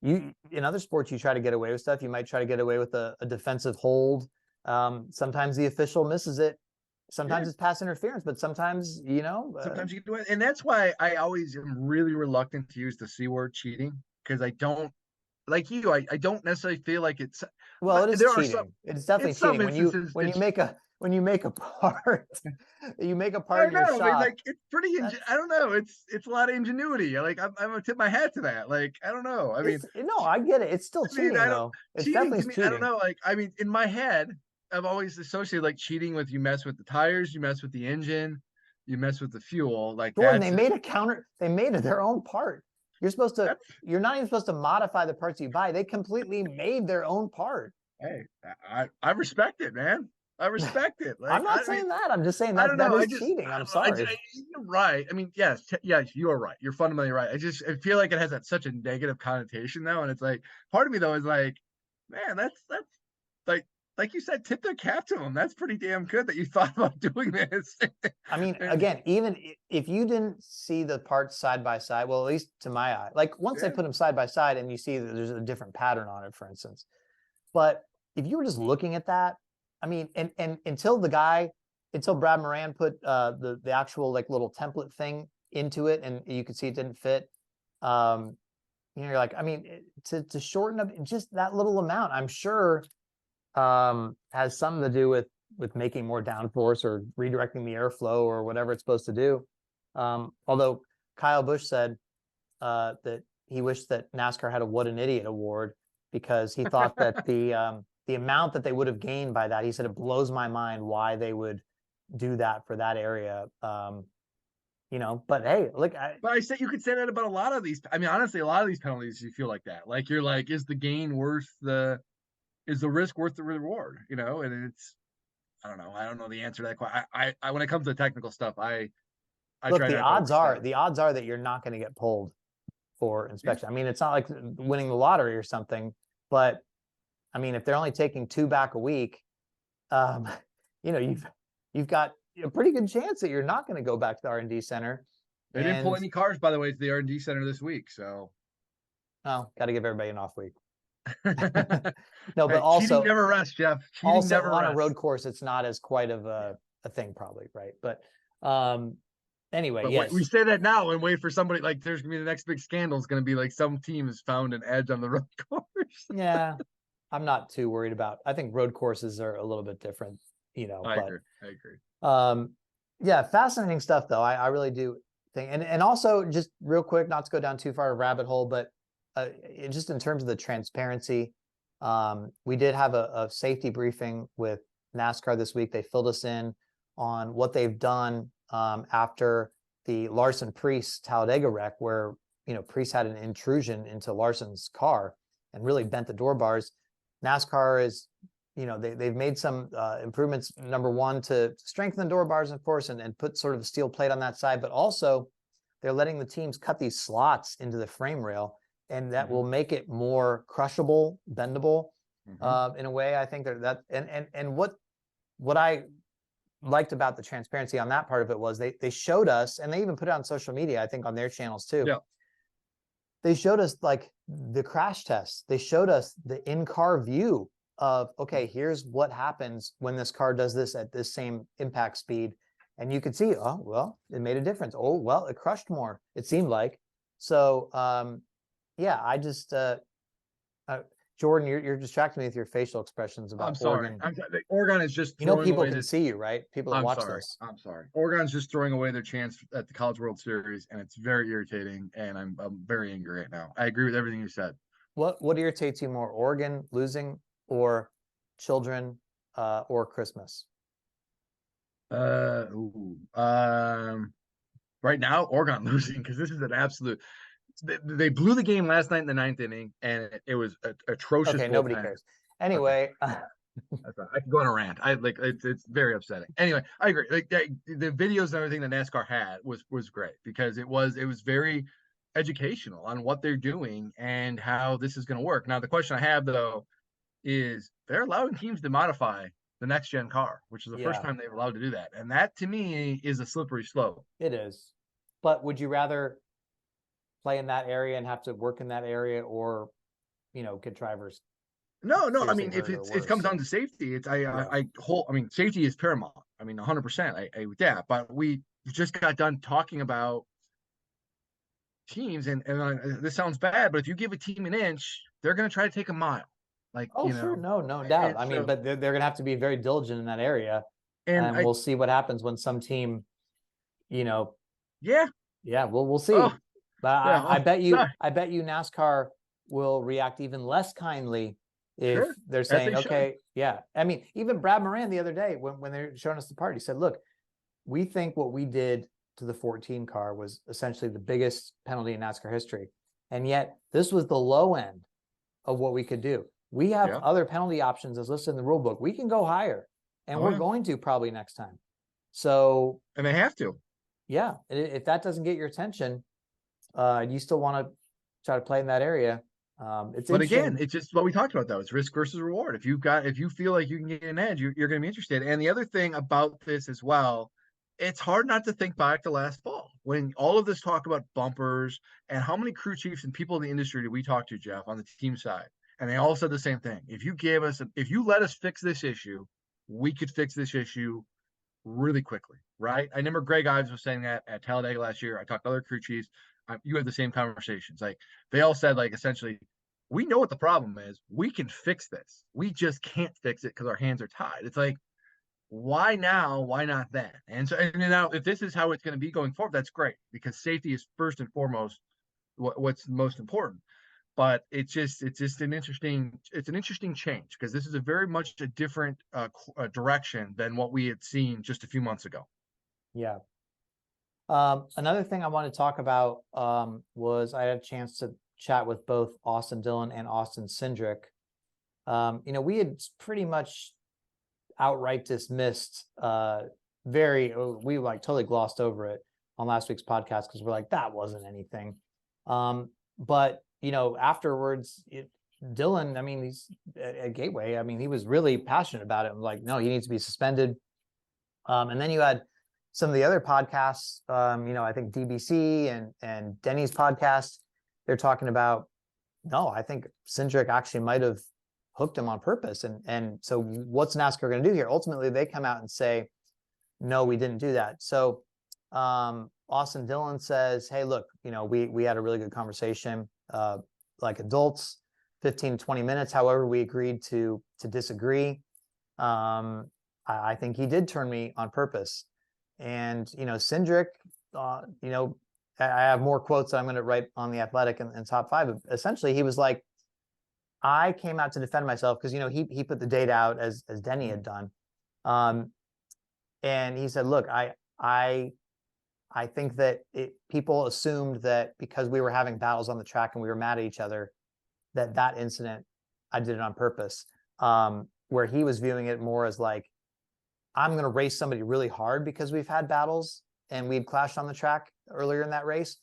you in other sports you try to get away with stuff. You might try to get away with a defensive hold. Sometimes the official misses it. Sometimes it's pass interference, but sometimes sometimes you can do it, and that's why I always am really reluctant to use the C word, cheating, because I don't, like you. I don't necessarily feel like it's. Well, it is there cheating. Are some, it's definitely some cheating instances when you make a part, you make a part I in your know, shop. like it's pretty. I don't know. It's a lot of ingenuity. Like I'm gonna tip my hat to that. Like I don't know. I mean, no, I get it. It's still cheating though. It's cheating definitely to me. cheating. I don't know. Like I mean, in my head, I've always associated like cheating with, you mess with the tires, you mess with the engine, you mess with the fuel. Like Jordan, that's they made their own part. that's You're not even supposed to modify the parts you buy. They completely made their own part. hey, I respect it, man. I respect it. Like I'm not saying that. I'm just saying I that don't that know. is cheating. I'm sorry. You're right. I mean, yes, yes, you are right. You're fundamentally right. I feel like it has such a negative connotation though, and it's like part of me though is like, man, that's like you said, tip their cap to them. That's pretty damn good that you thought about doing this. I mean, again, even if you didn't see the parts side by side, well, at least to my eye, like once they put them side by side and you see that there's a different pattern on it, for instance. But if you were just looking at that, I mean, and until Brad Moran put the actual like little template thing into it, and you could see it didn't fit. You're like, I mean, to shorten up just that little amount, I'm sure has something to do with making more downforce or redirecting the airflow or whatever it's supposed to do. Although Kyle Busch said that he wished that NASCAR had a "What an Idiot" award, because he thought that the amount that they would have gained by that, he said, it blows my mind why they would do that for that area. But hey, look, But I said you could say that about a lot of these. I mean, honestly, a lot of these penalties you feel like that. Like you're like, is the gain worth is the risk worth the reward? And it's, I don't know. I don't know the answer to that question. I when it comes to technical stuff, I look, try the not to odds overstep. are that you're not going to get pulled for inspection. I mean, it's not like winning the lottery or something, but I mean, if they're only taking 2 back a week, you know, you've got a pretty good chance that you're not going to go back to the R&D center. They didn't pull And any cars, by the way, to the R&D center this week. So, oh, got to give everybody an off week. hey, No, but cheating also, never rests, Jeff. Cheating also never on a rests. road course, it's not as quite of a thing, probably, right? But anyway, But yes, we say that now and wait for somebody like there's gonna be the next big scandal is gonna be like some team has found an edge on the road course. yeah, I'm not too worried about. I think road courses are a little bit different, you know. I But agree. I agree. yeah, fascinating stuff though. I really do think, and also just real quick, not to go down too far a rabbit hole, but just in terms of the transparency, we did have a safety briefing with NASCAR this week. They filled us in on what they've done after the Larson Priest Talladega wreck, where you know Priest had an intrusion into Larson's car and really bent the door bars. NASCAR is, you know, they've made some improvements. Number one, to strengthen the door bars, of course, and put sort of a steel plate on that side, but also they're letting the teams cut these slots into the frame rail, and that will make it more crushable, bendable in a way. I think that and what I liked about the transparency on that part of it was they showed us, and they even put it on social media, I think on their channels too. Yeah. They showed us like the crash tests. They showed us the in-car view of, okay, here's what happens when this car does this at this same impact speed. And you could see, oh, well, it made a difference. Oh, well, it crushed more, it seemed like. So, yeah, I just, Jordan, you're distracting me with your facial expressions about I'm sorry. Oregon. Oregon is just You know, throwing people away can this. see you, right? People that I'm watch sorry. this. I'm sorry. Oregon's just throwing away their chance at the College World Series, and it's very irritating. And I'm very angry right now. I agree with everything you said. What irritates you more, Oregon losing or children or Christmas? Right now, Oregon losing because this is an absolute. They blew the game last night in the 9th inning, and it was atrocious. Okay, nobody bullpen. cares. Anyway, That's right. I can go on a rant. I like it's very upsetting. Anyway, I agree. Like the videos and everything that NASCAR had was great because it was very educational on what they're doing and how this is going to work. Now, the question I have though is they're allowing teams to modify the next gen car, which is the first yeah, time they've allowed to do that, and that to me is a slippery slope. it is. But would you rather play in that area and have to work in that area, or you know, get drivers No, I seriously mean, if hurt or it comes worse? down to safety, it's Yeah. I mean, safety is paramount. I mean, 100%. I with that, but we just got done talking about teams, and this sounds bad, but if you give a team an inch, they're going to try to take a mile, like Oh, you sure, know. no doubt. And I mean, so, but they're gonna have to be very diligent in that area, and and we'll see what happens when some team, you know, yeah, yeah, we'll oh see. But yeah, I oh bet you, sorry, I bet you NASCAR will react even less kindly if sure, they're as saying, they should. okay, yeah. I mean, even Brad Moran the other day when they're showing us the part, he said, look, we think what we did to the 14 car was essentially the biggest penalty in NASCAR history. And yet this was the low end of what we could do. We have Yeah, other penalty options as listed in the rule book. We can go higher, and oh we're yeah, going to probably next time. So and they have to. yeah, if that doesn't get your attention, you still want to try to play in that area. It's But again, interesting. it's just what we talked about though. It's risk versus reward. If you feel like you can get an edge, you're going to be interested. And the other thing about this as well, it's hard not to think back to last fall when all of this talk about bumpers and how many crew chiefs and people in the industry did we talk to, Jeff, on the team side, and they all said the same thing. If you let us fix this issue, we could fix this issue really quickly, right? I remember Greg Ives was saying that at Talladega last year. I talked to other crew chiefs. You had the same conversations. Like they all said, like essentially, we know what the problem is. We can fix this. We just can't fix it because our hands are tied. It's like, why now? Why not then? And so, and now, if this is how it's going to be going forward, that's great because safety is first and foremost what's most important. But it's just an interesting change because this is a very much a different direction than what we had seen just a few months ago. Yeah. Another thing I want to talk about was I had a chance to chat with both Austin Dillon and Austin Cindric. You know, we had pretty much outright dismissed we like totally glossed over it on last week's podcast because we're like, that wasn't anything. But, afterwards, Dylan, I mean, he's at Gateway. I mean, he was really passionate about it. I'm like, no, he needs to be suspended. And then you had some of the other podcasts, I think DBC and Denny's podcast, they're talking about, no, I think Cindric actually might have hooked him on purpose. And so what's NASCAR going to do here? Ultimately, they come out and say, no, we didn't do that. So Austin Dillon says, hey, look, we had a really good conversation, like adults, 15, 20 minutes. However, we agreed to disagree. I think he did turn me on purpose. And, Cindric, I have more quotes that I'm going to write on The Athletic in top 5. Essentially, he was like, I came out to defend myself because, he put the date out as Denny had done. And he said, look, I think that people assumed that because we were having battles on the track and we were mad at each other, that incident, I did it on purpose. Where he was viewing it more as like, I'm going to race somebody really hard because we've had battles and we'd clashed on the track earlier in that race,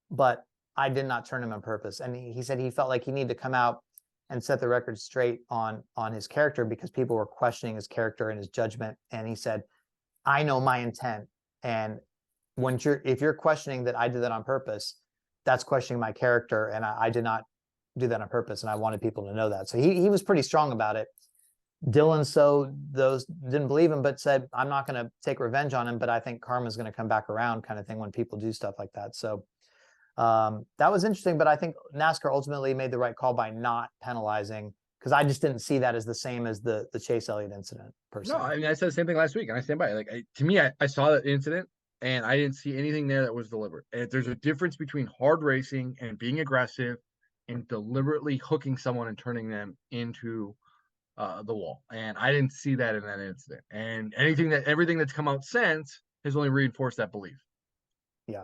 but I did not turn him on purpose. And he said he felt like he needed to come out and set the record straight on his character because people were questioning his character and his judgment. And he said, I know my intent. And if you're questioning that I did that on purpose, that's questioning my character. And I did not do that on purpose. And I wanted people to know that. So he was pretty strong about it. Dylan, so those didn't believe him, but said, I'm not going to take revenge on him, but I think karma's going to come back around kind of thing when people do stuff like that. So that was interesting, but I think NASCAR ultimately made the right call by not penalizing, because I just didn't see that as the same as the Chase Elliott incident per se. No, I mean, I said the same thing last week and I stand by it. Like, to me, I saw that incident and I didn't see anything there that was deliberate. And there's a difference between hard racing and being aggressive and deliberately hooking someone and turning them into the wall. And I didn't see that in that incident. And everything that's come out since has only reinforced that belief. Yeah.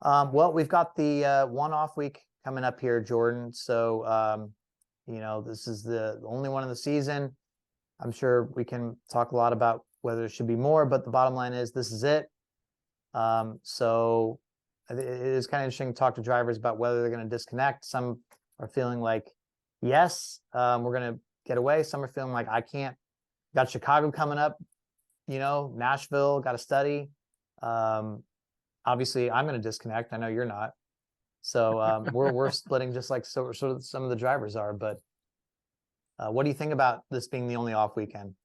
Well, we've got the one off week coming up here, Jordan. So, this is the only one of the season. I'm sure we can talk a lot about whether there should be more, but the bottom line is this is it. So it is kind of interesting to talk to drivers about whether they're going to disconnect. Some are feeling like, yes, we're going to get away. Some are feeling like, I can't. Got Chicago coming up, Nashville, got to study. Obviously, I'm going to disconnect. I know you're not. So we're splitting just like sort of some of the drivers are. But what do you think about this being the only off weekend?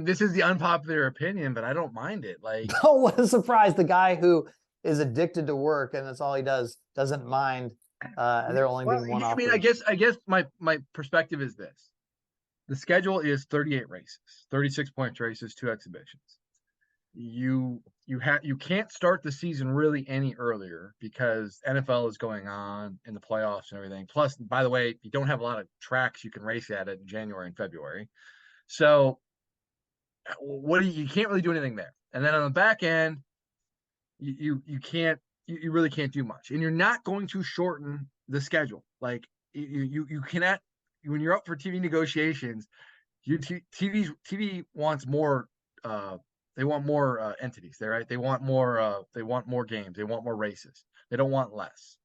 This is the unpopular opinion, but I don't mind it. Like, oh, what a surprise! The guy who is addicted to work and that's all he does doesn't mind there only being one off week. I guess my perspective is this: the schedule is 38 races, 36-point races, 2 exhibitions. You can't start the season really any earlier because NFL is going on in the playoffs and everything. Plus, by the way, you don't have a lot of tracks you can race at in January and February. So you can't really do anything there. And then on the back end, you really can't do much. And you're not going to shorten the schedule. Like you cannot, when you're up for TV negotiations, TV wants more they want more entities, right? They want more games, they want more races. They don't want less.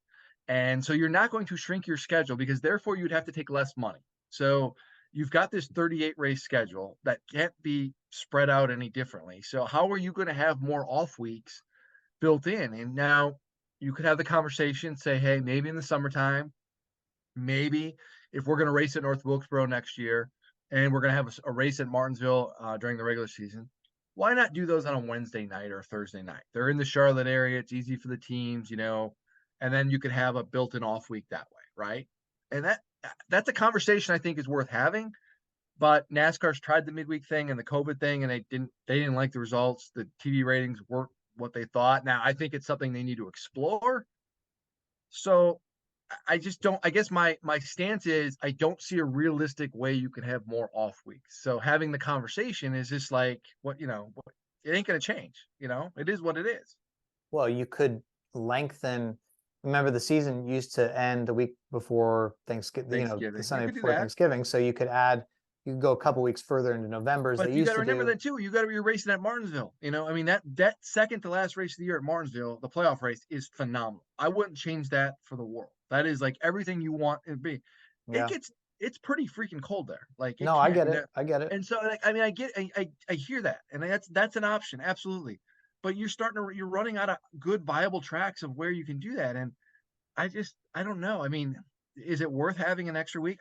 And so you're not going to shrink your schedule because therefore you'd have to take less money. So you've got this 38 race schedule that can't be spread out any differently. So how are you going to have more off weeks built in? And now you could have the conversation, say, hey, maybe in the summertime, maybe if we're going to race at North Wilkesboro next year and we're going to have a race at Martinsville during the regular season, why not do those on a Wednesday night or a Thursday night? They're in the Charlotte area. It's easy for the teams, and then you could have a built-in off week that way, right? And that's a conversation I think is worth having. But NASCAR's tried the midweek thing and the COVID thing, and they didn't like the results. The TV ratings weren't what they thought. Now I think it's something they need to explore. So I just don't. I guess my stance is I don't see a realistic way you can have more off weeks. So having the conversation is just like it ain't going to change. It is what it is. Well, you could lengthen. Remember, the season used to end the week before Thanksgiving, the Sunday before Thanksgiving. So you could add you go a couple weeks further into November as But they you got used to to remember do. that too. You got to be racing at Martinsville. I mean that second to last race of the year at Martinsville, the playoff race is phenomenal. I wouldn't change that for the world. That is like everything you want it to be. It Yeah. gets it's pretty freaking cold there. Like it No, I can't. get it. I get it. And so like, I mean I hear that, and that's an option, absolutely. But you're running out of good viable tracks of where you can do that, and I don't know. I mean, is it worth having an extra week?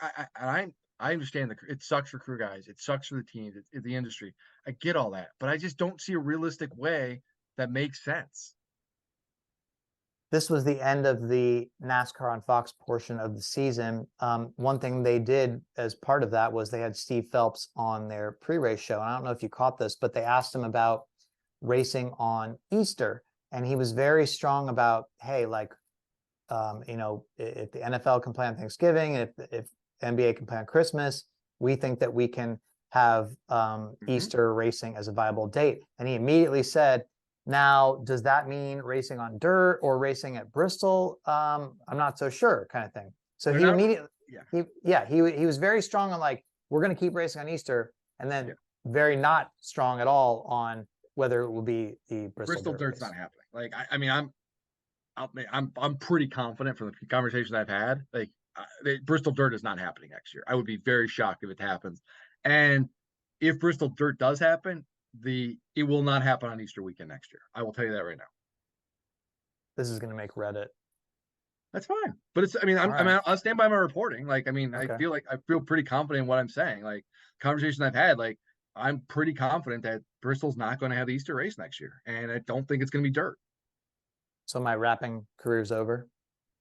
I understand it sucks for crew guys. It sucks for the teams, the industry. I get all that, but I just don't see a realistic way that makes sense. This was the end of the NASCAR on Fox portion of the season. One thing they did as part of that was they had Steve Phelps on their pre-race show. And I don't know if you caught this, but they asked him about racing on Easter. And he was very strong about, hey, like, if the NFL can play on Thanksgiving, if NBA can play on Christmas, we think that we can have Easter racing as a viable date. And he immediately said, now, does that mean racing on dirt or racing at Bristol? I'm not so sure, kind of thing. So he immediately, he was very strong on like, we're going to keep racing on Easter, and then very not strong at all on whether it will be the Bristol Dirt's race. not happening. Like I mean, I'm pretty confident from the conversations I've had. Like Bristol Dirt is not happening next year. I would be very shocked if it happens. And if Bristol Dirt does happen, it will not happen on Easter weekend next year. I will tell you that right now. This is going to make Reddit. That's fine, but it's. I mean, I'll stand by my reporting. Like, I mean, Okay. I feel pretty confident in what I'm saying. Like conversations I've had, like I'm pretty confident that Bristol's not going to have the Easter race next year, and I don't think it's going to be dirt. So my rapping career's over.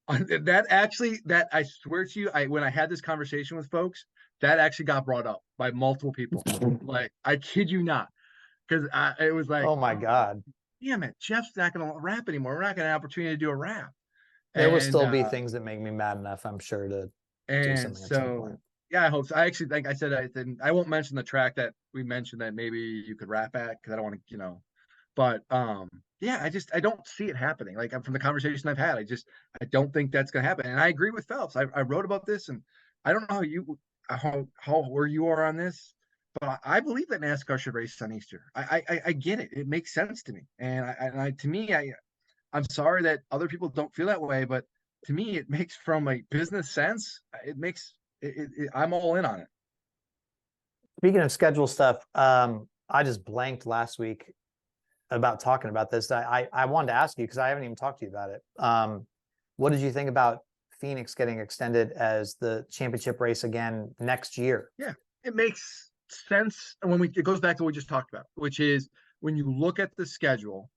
That I swear to you, when I had this conversation with folks, that actually got brought up by multiple people. Like, I kid you not, because it was like, Oh my God. Damn it, Jeff's not going to rap anymore. We're not going to have an opportunity to do a rap. There will still be things that make me mad enough, I'm sure, to do something at some point. Yeah, I hope so. I actually think I said I won't mention the track that we mentioned that maybe you could rap at because I don't want to, but yeah, I don't see it happening. Like from the conversation I've had, I don't think that's gonna happen. And I agree with Phelps. I wrote about this, and I don't know how where you are on this, but I believe that NASCAR should race on Easter. I get it. It makes sense to me, and to me, I'm sorry that other people don't feel that way, but to me, it makes from a business sense. I'm all in on it. Speaking of schedule stuff, I just blanked last week about talking about this. I wanted to ask you because I haven't even talked to you about it. What did you think about Phoenix getting extended as the championship race again next year? Yeah, it makes sense it goes back to what we just talked about, which is when you look at the schedule,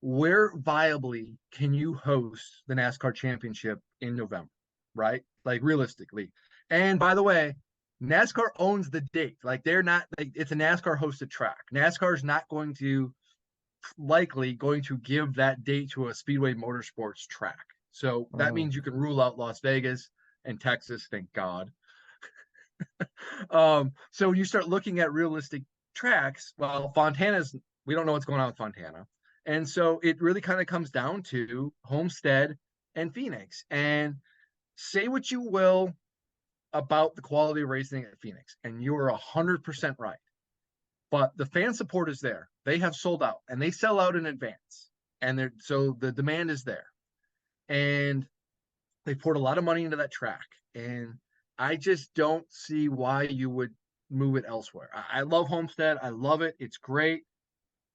where viably can you host the NASCAR championship in November, right? Like realistically. And by the way, NASCAR owns the date. Like they're not like it's a NASCAR hosted track. NASCAR is not likely going to give that date to a Speedway Motorsports track. So that means you can rule out Las Vegas and Texas, thank God. So when you start looking at realistic tracks, well, we don't know what's going on with Fontana. And so it really kind of comes down to Homestead and Phoenix. And say what you will about the quality of racing at Phoenix, and you are 100% right. But the fan support is there. They have sold out, and they sell out in advance. And so the demand is there. And they poured a lot of money into that track. And I just don't see why you would move it elsewhere. I love Homestead. I love it. It's great.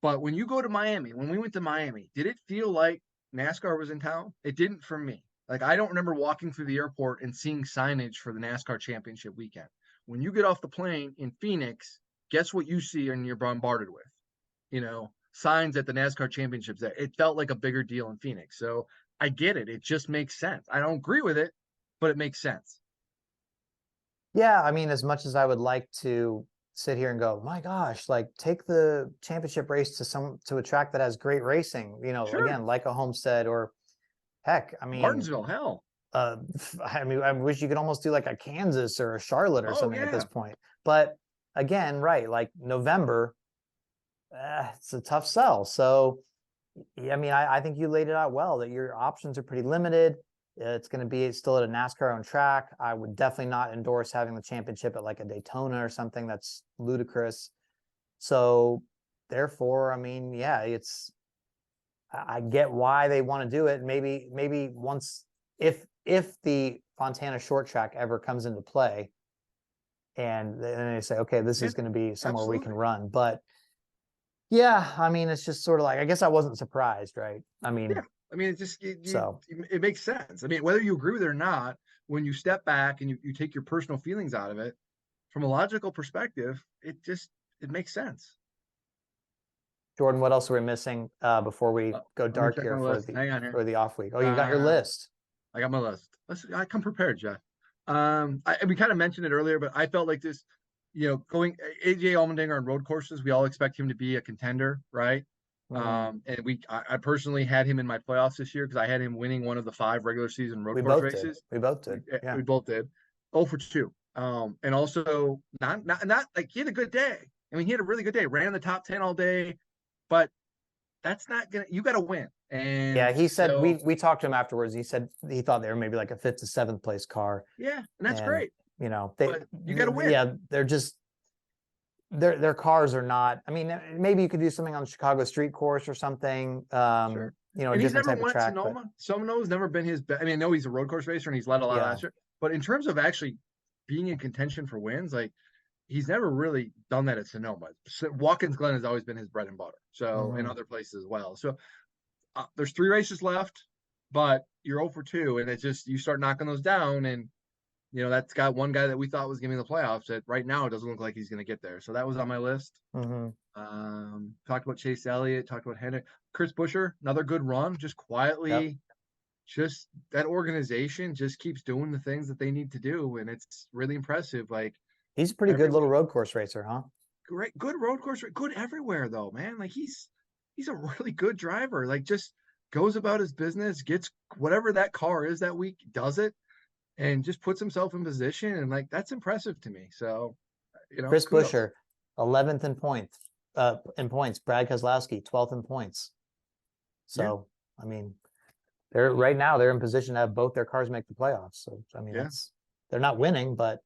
But when you go to Miami, when we went to Miami, did it feel like NASCAR was in town? It didn't for me. Like, I don't remember walking through the airport and seeing signage for the NASCAR championship weekend. When you get off the plane in Phoenix, guess what you see and you're bombarded with? Signs at the NASCAR championships there. It felt like a bigger deal in Phoenix. So I get it. It just makes sense. I don't agree with it, but it makes sense. Yeah, I mean, as much as I would like to sit here and go, my gosh, like take the championship race to a track that has great racing, Sure. again, like a Homestead or heck, I mean, Martinsville, hell. I mean, I wish you could almost do like a Kansas or a Charlotte or something at this Yeah. point. But again, right, like November, it's a tough sell. So, I mean, I think you laid it out well that your options are pretty limited. It's going to be still at a NASCAR owned track. I would definitely not endorse having the championship at like a Daytona or something. That's ludicrous. So therefore, I mean, yeah, I get why they want to do it. Maybe once, if the Fontana short track ever comes into play, and then they say, okay, this Yeah, is going to be somewhere we can absolutely. run. But yeah, I mean, it's just sort of like, I guess I wasn't surprised, right? I Yeah. mean, I mean, it just so it makes sense. I mean, whether you agree with it or not, when you step back and you take your personal feelings out of it, from a logical perspective, it makes sense. Jordan, what else are we missing before we go Let me dark check here my for list. Hang on here. the off week? Oh, you got your Uh, list. I got my list. I come prepared, Jeff. We kind of mentioned it earlier, but I felt like this, going AJ Allmendinger on road courses, we all expect him to be a contender, right? Mhm. And I personally had him in my playoffs this year because I had him winning one of the 5 regular season road We course both did. races. We both We, did. Yeah. we both did. 0 for 2. And also not like he had a good day. I mean, he had a really good day. Ran the top 10 all day, but that's not gonna. You got to win. Yeah, And he said so we talked to him afterwards. He said he thought they were maybe like a fifth to seventh place car, yeah, and that's and great. they But you got to win. yeah, they're just their cars are not. I mean, maybe you could do something on the Chicago street course or something. Sure. A And he's different never type of won at track, but Sonoma. Sonoma's never been his best. I mean, I know he's a road course racer and he's led a lot yeah. last year, but in terms of actually being in contention for wins, like he's never really done that at Sonoma. So Watkins Glen has always been his bread and butter. So, and Hmm. other places as well. So there's 3 races left, but you're 0 for 2, and it's just you start knocking those down, and that's got one guy that we thought was going to be in the playoffs. That right now it doesn't look like he's going to get there. So that was on my list. Hmm. Talked about Chase Elliott, talked about Hendrick, Chris Buescher, another good run, just Yep. quietly, just that organization just keeps doing the things that they need to do, and it's really impressive. Like He's a pretty good every little road course racer, huh? great, good road course, good everywhere though, man. Like he's a really good driver. Like just goes about his business, gets whatever that car is that week, does it, and just puts himself in position, and like that's impressive to me. So, Chris kudos. Buescher, 11th in points. Brad Keselowski, 12th in points. Yeah, So, I mean, they're right now they're in position to have both their cars make the playoffs. So, I mean, yeah. they're not winning, but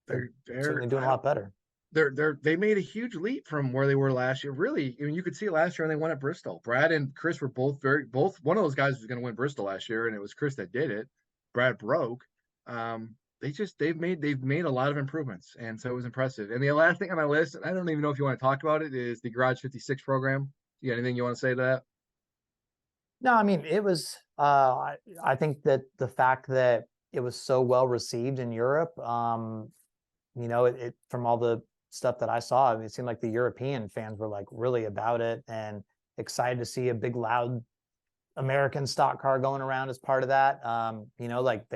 they're They're certainly doing a lot better. they made a huge leap from where they were last year. Really, I mean, you could see it last year when they won at Bristol. Brad and Chris were both one of those guys was going to win Bristol last year, and it was Chris that did it. Brad broke. They've made a lot of improvements, and so it was impressive. And the last thing on my list, and I don't even know if you want to talk about it, is the Garage 56 program. You got anything you want to say to that? No, I mean, it was I think that the fact that it was so well received in Europe, it from all the stuff that I saw, I mean, it seemed like the European fans were like really about it and excited to see a big loud American stock car going around as part of that. Like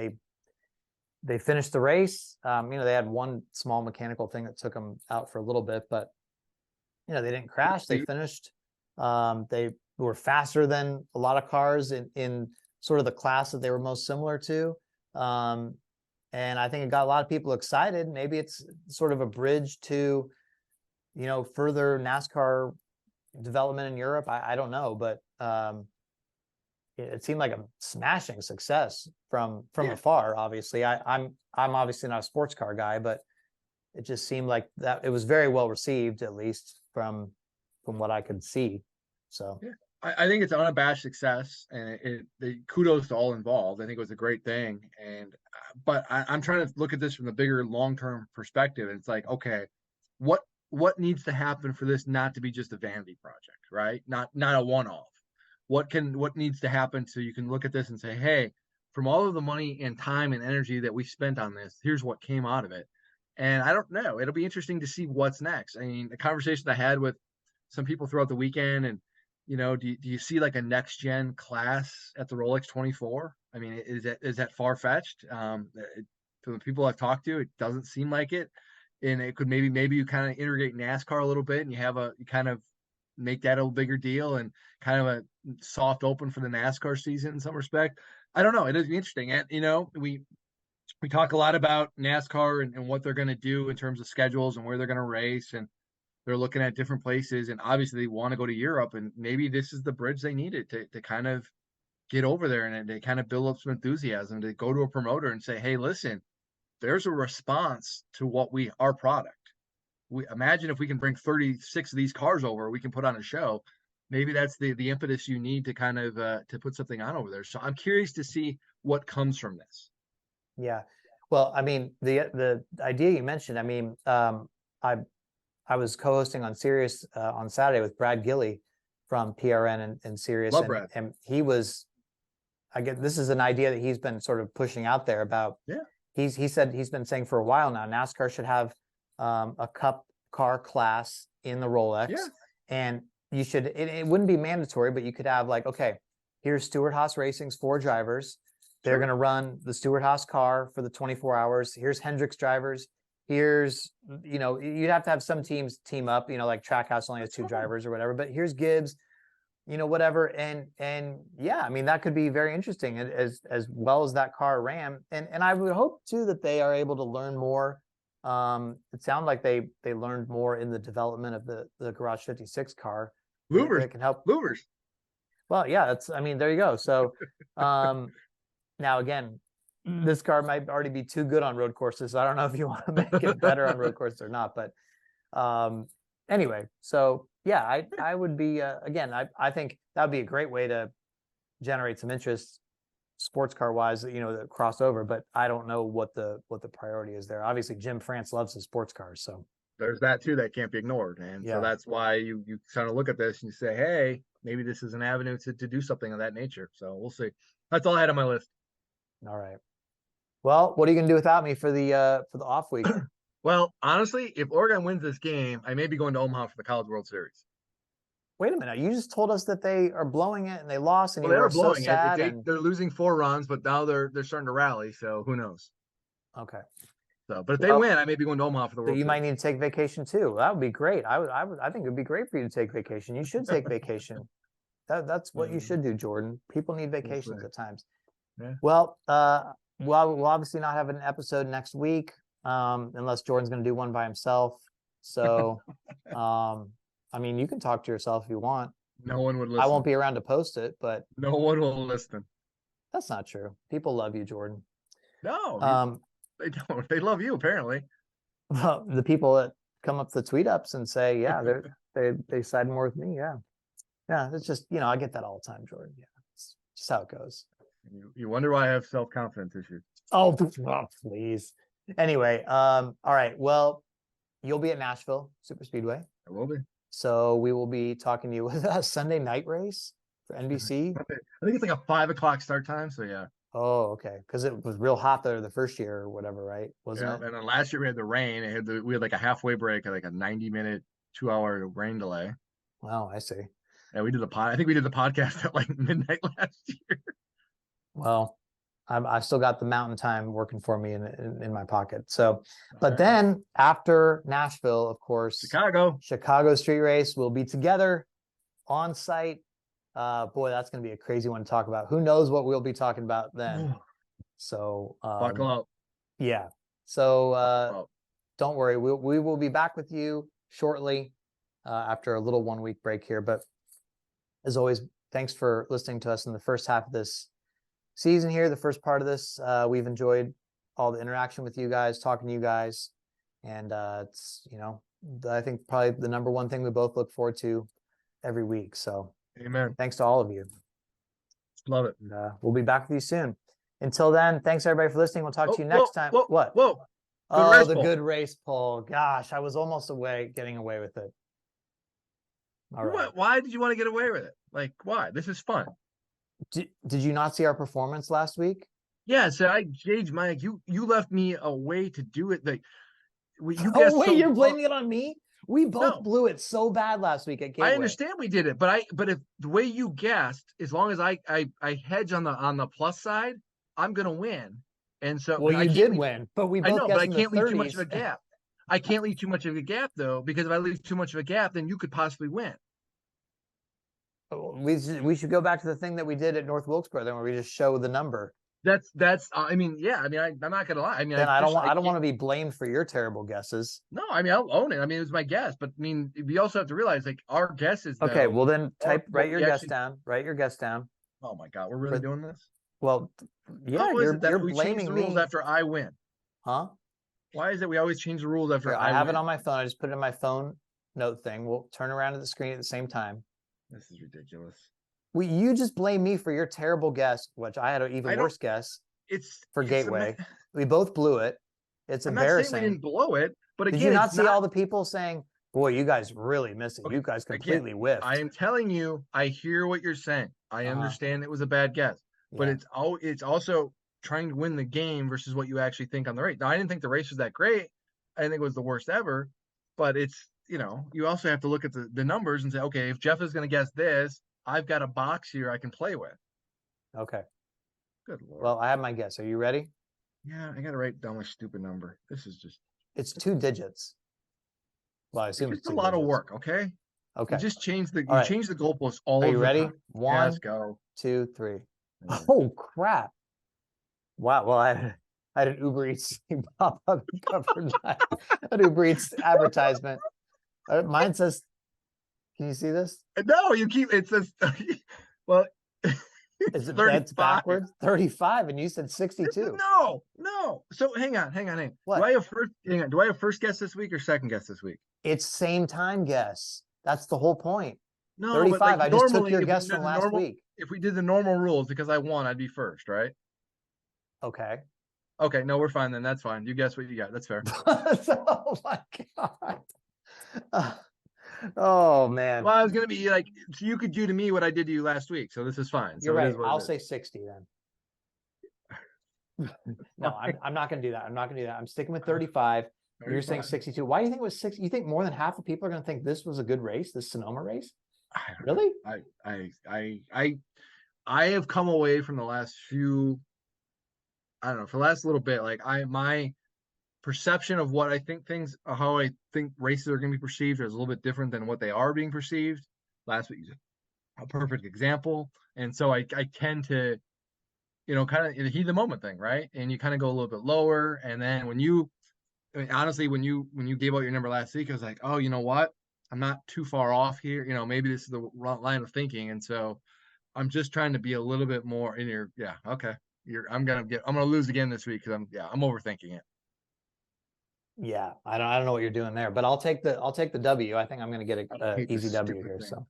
they finished the race. They had one small mechanical thing that took them out for a little bit, but they didn't crash. They finished. They were faster than a lot of cars in sort of the class that they were most similar to. Um, and I think it got a lot of people excited. Maybe it's sort of a bridge to, further NASCAR development in Europe. I don't know, but it seemed like a smashing success from Yeah, afar. Obviously, I'm obviously not a sports car guy, but it just seemed like that it was very well received, at least from what I could see. So yeah. I think it's an unabashed success, and the kudos to all involved. I think it was a great thing, and but I'm trying to look at this from the bigger long term perspective. And it's like, okay, what what needs to happen for this not to be just a vanity project, right? Not a one off. What needs to happen so you can look at this and say, hey, from all of the money and time and energy that we spent on this, here's what came out of it. And I don't know. It'll be interesting to see what's next. I mean, the conversation I had with some people throughout the weekend, and do you see like a next gen class at the Rolex 24? I mean, is that far fetched? To the people I've talked to, it doesn't seem like it. And it could maybe you kind of integrate NASCAR a little bit, and you kind of make that a bigger deal and kind of a soft open for the NASCAR season in some respect. I don't know. It is interesting, and we talk a lot about NASCAR and what they're going to do in terms of schedules and where they're going to race, and they're looking at different places, and obviously they want to go to Europe, and maybe this is the bridge they needed to kind of get over there and they kind of build up some enthusiasm to go to a promoter and say, hey, listen, there's a response to our product. We imagine if we can bring 36 of these cars over, we can put on a show. Maybe that's the impetus you need to kind of to put something on over there. So I'm curious to see what comes from this. Yeah. Well, I mean, the idea you mentioned, I mean, I was co-hosting on Sirius on Saturday with Brad Gilly from PRN and Sirius. Love Brad. And he was, I get, this is an idea that he's been sort of pushing out there about. Yeah. He said he's been saying for a while now, NASCAR should have a cup car class in the Rolex. Yeah. And you should, it wouldn't be mandatory, but you could have like, okay, here's Stewart Haas Racing's 4 drivers. They're Sure. going to run the Stewart Haas car for the 24 hours. Here's Hendricks drivers. Here's, you know, you'd have to have some teams team up, you know, like Trackhouse only has 2 drivers or whatever, but here's Gibbs, you know, whatever. And yeah, I mean, that could be very interesting as well as that car ran. And I would hope too, that they are able to learn more. It sounded like they learned more in the development of the Garage 56 car. Louvers. That can help. Louvers. Well, yeah, that's, I mean, there you go. So, now again, this car might already be too good on road courses. So I don't know if you want to make it better on road courses or not, but anyway, so yeah, I would be again, I think that would be a great way to generate some interest sports car wise, you know, the crossover, but I don't know what the priority is there. Obviously Jim France loves his sports cars, so there's that too that can't be ignored. And Yeah. so that's why you kind of look at this and you say, hey, maybe this is an avenue to do something of that nature. So we'll see. That's all I had on my list. all right. Well, what are you gonna do without me for the off week? Well, honestly, if Oregon wins this game, I may be going to Omaha for the College World Series. Wait a minute, you just told us that they are blowing it and they lost and Well, you they were are so blowing sad. it. They're losing 4 runs, but now they're starting to rally. So who knows? Okay. So, but if they win, I may be going to Omaha for the So World you Series. might need to take vacation too. That would be great. I think it would be great for you to take vacation. You should take vacation. That's what you should do, Jordan. People need vacations at times. Yeah. Well, we'll obviously not have an episode next week, unless Jordan's going to do one by himself. So, I mean, you can talk to yourself if you want. No one would listen. I won't be around to post it, but No one will listen. that's not true. People love you, Jordan. No, they don't. They love you apparently. Well, the people that come up to the tweet ups and say, yeah, they side more with me. Yeah. Yeah. It's just, you know, I get that all the time, Jordan. Yeah. It's just how it goes. You wonder why I have self-confidence issues. Oh, please. Anyway, all right. Well, you'll be at Nashville Super Speedway. I will be. So we will be talking to you with a Sunday night race for NBC. I think it's like a 5 o'clock start time. So yeah. Oh, okay. Because it was real hot there the first year or whatever, right? Wasn't Yeah. it? And then last year we had the rain. We had like a halfway break, like a 90-minute, 2-hour rain delay. Wow, I see. And we did I think we did the podcast at like midnight last year. Well, I still got the mountain time working for me in my pocket. So, but then after Nashville, of course, Chicago street race, we'll be together on site. Boy, that's going to be a crazy one to talk about. Who knows what we'll be talking about then? So buckle up. Yeah. So don't worry, we will be back with you shortly after a little 1 week break here. But as always, thanks for listening to us in the first half of this season here, the first part of this. We've enjoyed all the interaction with you guys, talking to you guys, and it's, you know, I think probably the number one thing we both look forward to every week. So amen. Thanks to all of you. Love it. And, we'll be back with you soon. Until then, thanks everybody for listening. We'll talk to you next time. What? Whoa. Oh, the good race poll. Gosh, I was almost getting away with it. All right. Why did you want to get away with it? Like, why? This is fun. Did you not see our performance last week? Yeah, so I gauged Mike. You left me a way to do it. Like, you oh wait, you're blaming it on me? We both blew it so bad last week at Gateway. I understand we did it, but if the way you guessed, as long as I hedge on the plus side, I'm gonna win. And so well, you did win, but we both I know, but I in can't the leave 30s. too much of a gap. I can't leave too much of a gap though, because if I leave too much of a gap, then you could possibly win. We should go back to the thing that we did at North Wilkesboro, then where we just show the number. That's I mean, yeah, I mean, I'm not gonna lie. I mean, then I don't want to be blamed for your terrible guesses. No, I mean, I'll own it. I mean, it was my guess, but I mean, we also have to realize like our guess is okay. Well, then write your guess down. Write your guess down. Oh my God, we're really doing this? Well, yeah, How is it you're that we change blaming the rules me, after I win? huh? Why is it we always change the rules after Here, I I have it win? on my phone. I just put it in my phone note thing. We'll turn around to the screen at the same time. This is ridiculous. You just blame me for your terrible guess, which I had an even I don't. worse guess It's for it's a. Gateway. We both blew it. It's I'm not saying we embarrassing. didn't blow it, but Did you again, not it's see not. all the people saying, "Boy, you guys really missed it. Okay, You guys again, completely I whiffed." am telling you, I hear what you're saying. I Uh-huh. understand it was a bad guess, but Yeah. it's also trying to win the game versus what you actually think on the race. Now, I didn't think the race was that great. I didn't think it was the worst ever, but it's, you also have to look at the numbers and say, okay, if Jeff is going to guess this, I've got a box here I can play with. Okay. Good Lord. Well, I have my guess. Are you ready? Yeah, I got to write down my stupid number. This is just, It's 2 digits. Well, I it's assume it's just a 2 lot of digits. work. Okay. Okay. You All right. change the goalposts all Are of you the ready? time. One, Yes, go. 2, 3. Yeah. Oh crap! Wow. Well, I had an Uber Eats thing pop up and covered that. An Uber Eats advertisement. Mine says, "Can you see this? No, it says, well, it's Is it that's 35. backwards? 35, and you said 62. No, no. So hang on. Hang on. What? Hang on. Do I have first guess this week or second guess this week? It's same time guess. That's the whole point. No, but 35. like I just took normally, your guess from last week. if we did the normal rules because I won, I'd be first, right? Okay. Okay, no, we're fine then. That's fine. You guess what you got. That's fair. Oh my God. Oh man. Well, I was gonna be like, so you could do to me what I did to you last week. So this is fine. You're So it right. is what I'll it is. say 60 then. No, I'm not going to do that. I'm not going to do that. I'm sticking with 35. You're saying 62. Why do you think it was 60? You think more than half of people are going to think this was a good race, this Sonoma race? Really? I have come away from the last few, I don't know, for the last little bit, like my perception of what I think how I think races are going to be perceived is a little bit different than what they are being perceived. Last week, a perfect example. And so I tend to, kind of the heat of the moment thing, right? And you kind of go a little bit lower. And then honestly, when you gave out your number last week, I was like, oh, you know what? I'm not too far off here. Maybe this is the line of thinking. And so I'm just trying to be a little bit more in your, yeah, okay. I'm gonna lose again this week because I'm overthinking it. Yeah, I don't know what you're doing there, but I'll take the W. I think I'm going to get a easy W here. So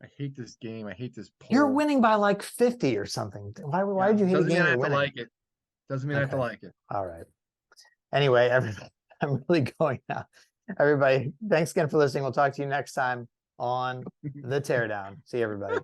I hate this game. I hate this poll. you're winning by like 50 or something. Why did you hate a game you're winning? Like it. Doesn't mean I have to like it. All right. Anyway, everybody, I'm really going now. Everybody, thanks again for listening. We'll talk to you next time on the Teardown. See you, everybody.